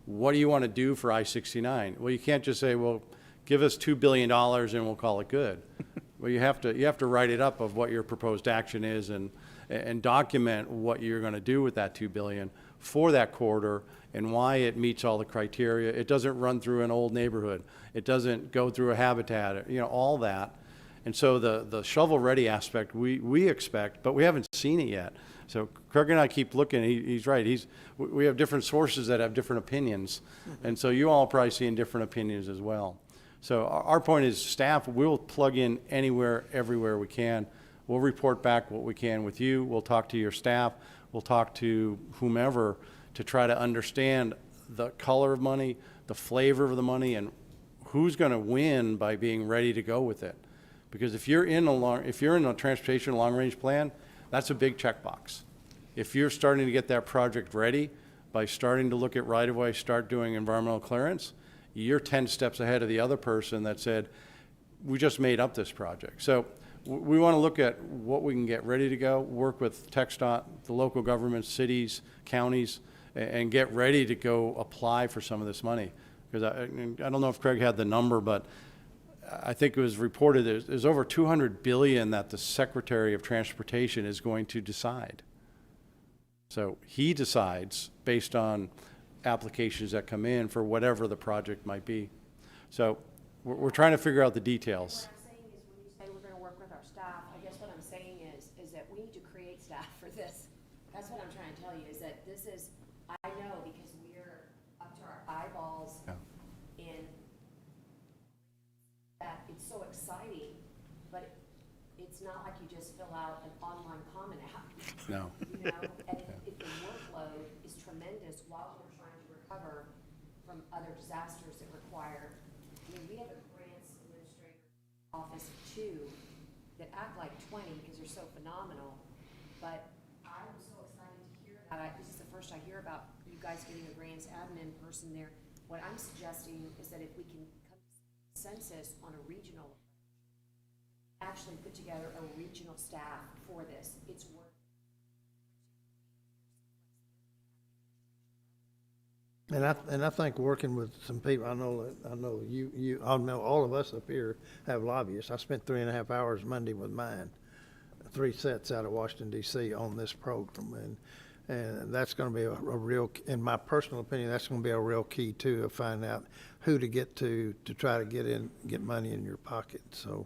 S3: what do you want to do for I-69? Well, you can't just say, well, give us $2 billion and we'll call it good. Well, you have to write it up of what your proposed action is and document what you're going to do with that $2 billion for that corridor and why it meets all the criteria. It doesn't run through an old neighborhood. It doesn't go through a habitat, all that. And so the shovel-ready aspect we expect, but we haven't seen it yet. So Craig and I keep looking. He's right. We have different sources that have different opinions, and so you all are probably seeing different opinions as well. So our point is, staff will plug in anywhere, everywhere we can. We'll report back what we can with you. We'll talk to your staff. We'll talk to whomever to try to understand the color of money, the flavor of the money, and who's going to win by being ready to go with it. Because if you're in a transportation long-range plan, that's a big checkbox. If you're starting to get that project ready by starting to look at right-of-way, start doing environmental clearance, you're 10 steps ahead of the other person that said, we just made up this project. So we want to look at what we can get ready to go, work with TxDOT, the local governments, cities, counties, and get ready to go apply for some of this money. Because I don't know if Craig had the number, but I think it was reported there's over $200 billion that the Secretary of Transportation is going to decide. So he decides based on applications that come in for whatever the project might be. So we're trying to figure out the details.
S10: What I'm saying is, when you say we're gonna work with our staff, I guess what I'm saying is that we need to create staff for this. That's what I'm trying to tell you, is that this is, I know, because we're up to our eyeballs in that. It's so exciting, but it's not like you just fill out an online comment app.
S3: No.
S10: You know, and if the workload is tremendous while we're trying to recover from other disasters that require, I mean, we have a grants administrator office of 2 that act like 20 because they're so phenomenal. But I'm so excited to hear that. This is the first I hear about you guys getting a grants admin person there. What I'm suggesting is that if we can come to consensus on a regional, actually put together a regional staff for this, it's worth.
S2: And I think working with some people, I know all of us up here have lobbyists. I spent 3.5 hours Monday with mine, 3 sets out of Washington D.C. on this program, and that's going to be a real, in my personal opinion, that's going to be a real key too, to find out who to get to try to get money in your pocket. So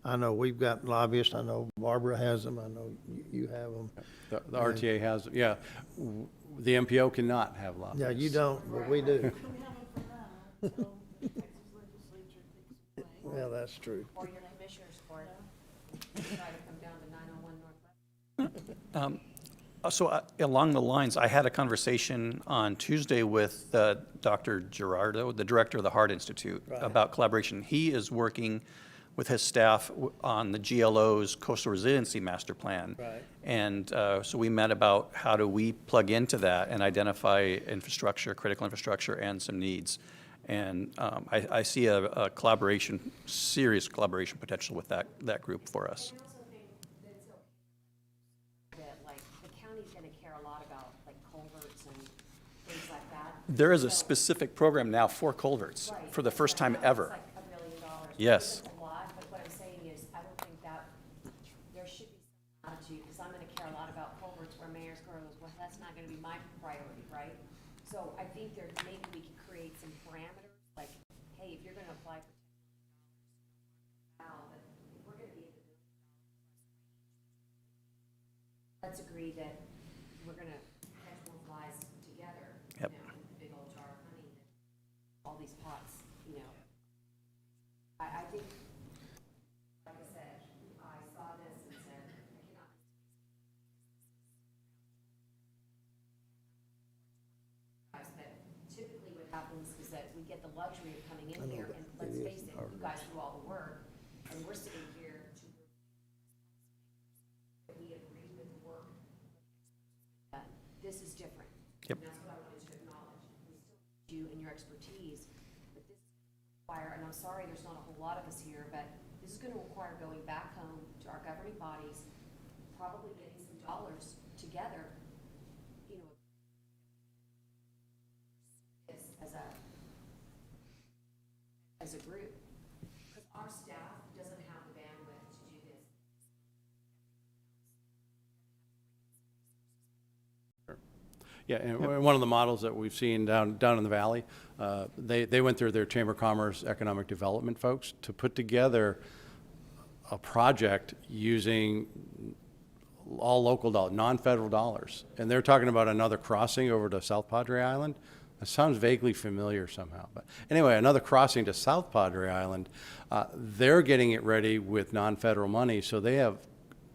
S2: I know we've got lobbyists. I know Barbara has them. I know you have them.
S3: The RTA has, yeah. The MPO cannot have lobbyists.
S2: Yeah, you don't, but we do. Well, that's true.
S10: Or your commissioners court. Try to come down to 901 Northwest.
S8: So along the lines, I had a conversation on Tuesday with Dr. Gerardo, the director of the Heart Institute, about collaboration. He is working with his staff on the GLO's Coastal Resiliency Master Plan.
S2: Right.
S8: And so we met about how do we plug into that and identify infrastructure, critical infrastructure, and some needs. And I see a collaboration, serious collaboration potential with that group for us.
S10: I also think that it's okay that, like, the county's gonna care a lot about, like, culverts and things like that.
S8: There is a specific program now for culverts
S10: Right.
S8: for the first time
S10: It's
S8: ever.
S10: like $1 million.
S8: Yes.
S10: It's a lot, but what I'm saying is, I don't think that, there should be some attitude, because I'm gonna care a lot about culverts where mayors goes, well, that's not gonna be my priority, right? So I think maybe we could create some parameters, like, hey, if you're gonna apply for now, but if we're gonna be at the let's agree that we're gonna catch more flies together.
S8: Yep.
S10: You know, with the big old jar of honey, all these pots, you know. I think, like I said, I saw this and said, I cannot. But typically what happens is that we get the luxury of coming in here, and let's face it, you guys do all the work, and we're sitting here to, we agree with the work. This is different.
S8: Yep.
S10: And that's what I wanted to acknowledge. We still need you and your expertise, but this require, and I'm sorry there's not a whole lot of us here, but this is gonna require going back home to our governing bodies, probably getting some dollars together, you know, as as a group. Because our staff doesn't have the bandwidth to do this.
S3: Yeah, and one of the models that we've seen down in the valley, they went through their Chamber of Commerce Economic Development folks to put together a project using all local dollars, non-federal dollars. And they're talking about another crossing over to South Padre Island. That sounds vaguely familiar somehow. But anyway, another crossing to South Padre Island. They're getting it ready with non-federal money, so they have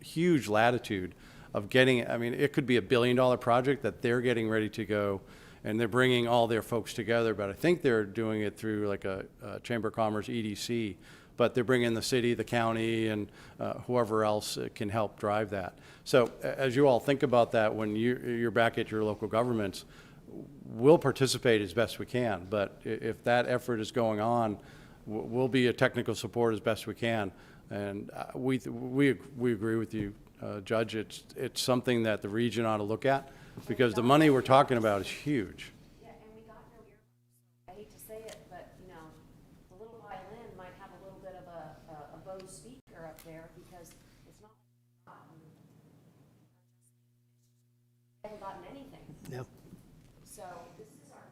S3: huge latitude of getting, I mean, it could be $1 billion project that they're getting ready to go, and they're bringing all their folks together, but I think they're doing it through like a Chamber of Commerce EDC, but they're bringing the city, the county, and whoever else can help drive that. So as you all think about that, when you're back at your local governments, we'll participate as best we can, but if that effort is going on, we'll be a technical support as best we can. And we agree with you, Judge. It's something that the region ought to look at, because the money we're talking about is huge.
S10: Yeah, and we got no earmarks. I hate to say it, but, you know, the little violin might have a little bit of a Bose speaker up there, because it's not, I haven't gotten anything.
S2: Yep.
S10: So this is our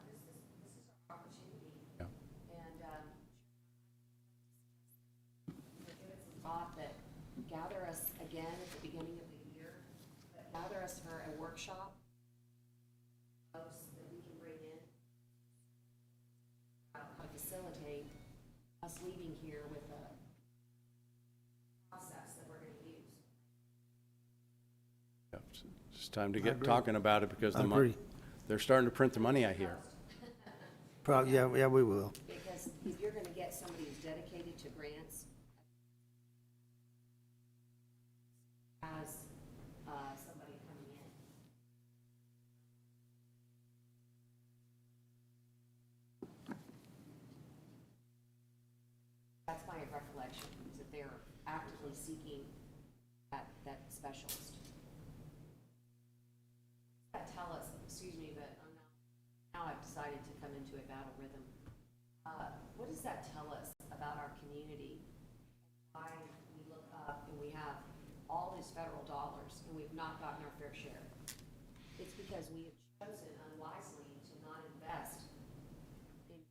S10: opportunity.
S3: Yeah.
S10: And, give it some thought that gather us again at the beginning of the year, but gather us for a workshop that we can bring in, how to facilitate us leaving here with a process that we're gonna use.
S3: Yeah, it's time to get talking about it, because
S2: I agree.
S3: they're starting to print the money, I hear.
S2: Probably, yeah, we will.
S10: Because if you're gonna get somebody who's dedicated to grants, as, somebody coming in. That's my recollection, is that they're actively seeking that specialist. Tell us, excuse me, but now I've decided to come into a battle rhythm. What does that tell us about our community? Why we look up and we have all these federal dollars and we've not gotten our fair share? It's because we have chosen unwisely to not invest in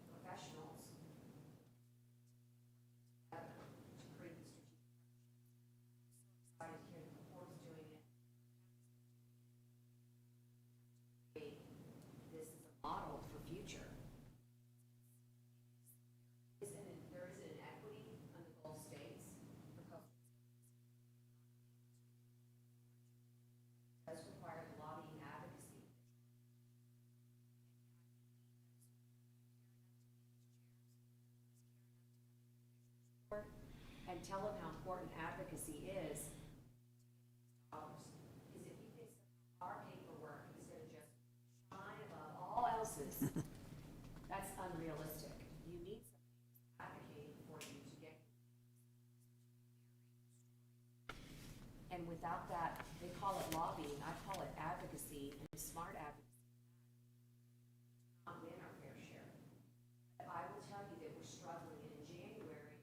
S10: professionals to create the strategic excited here that Corpus is doing it. This is a model for future. There is an equity on the Gulf states for culture. It does require lobbying advocacy. And tell them how important advocacy is. Because if you think our paperwork is going to just shine above all else's, that's unrealistic. You need somebody advocating for you to get. And without that, they call it lobbying, I call it advocacy, and smart advocacy. Not win our fair share. But I will tell you that we're struggling, and in January,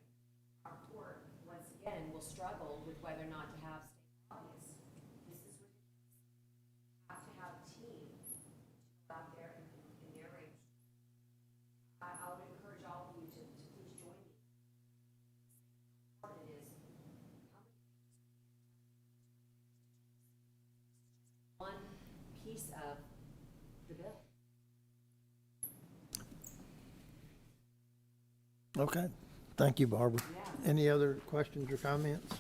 S10: our court, once again, will struggle with whether or not to have state lobbyists. This is ridiculous. Have to have a team out there and narrate. I would encourage all of you to please join me. How important it is. One piece of the bill.
S2: Okay. Thank you, Barbara. Any other questions or comments?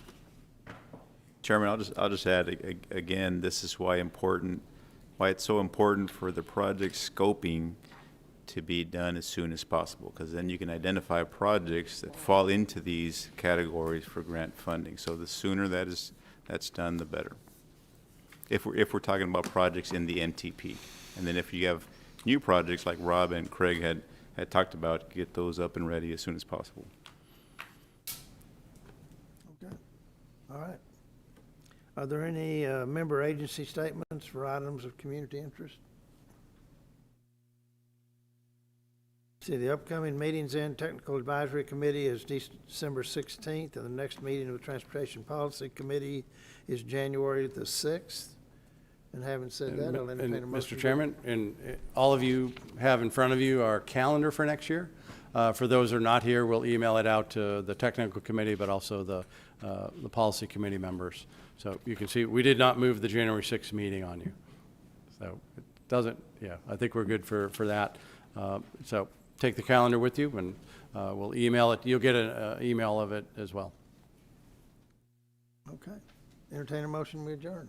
S7: Chairman, I'll just add again, this is why it's so important for the project scoping to be done as soon as possible, because then you can identify projects that fall into these categories for grant funding. So the sooner that's done, the better. If we're talking about projects in the NTP, and then if you have new projects like Rob and Craig had talked about, get those up and ready as soon as possible.
S2: Okay. All right. Are there any member agency statements for items of community interest? See, the upcoming meetings in Technical Advisory Committee is December 16th, and the next meeting of the Transportation Policy Committee is January the 6th. And having said that, I'll entertain a
S3: And
S2: motion.
S3: Mr. Chairman, and all of you have in front of you our calendar for next year. For those who are not here, we'll email it out to the technical committee, but also the policy committee members. So you can see, we did not move the January 6th meeting on you. So it doesn't, yeah, I think we're good for that. So take the calendar with you, and we'll email it. You'll get an email of it as well.
S2: Okay. Entertain a motion, we adjourn.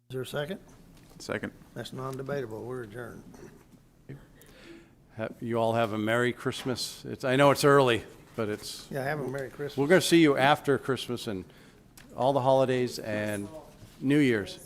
S2: Is there a second?
S7: Second.
S2: That's non-debatable. We're adjourned.
S3: You all have a Merry Christmas. I know it's early, but
S2: Yeah, have a Merry Christmas.
S3: we're going to see you after Christmas and all the holidays and New Year's.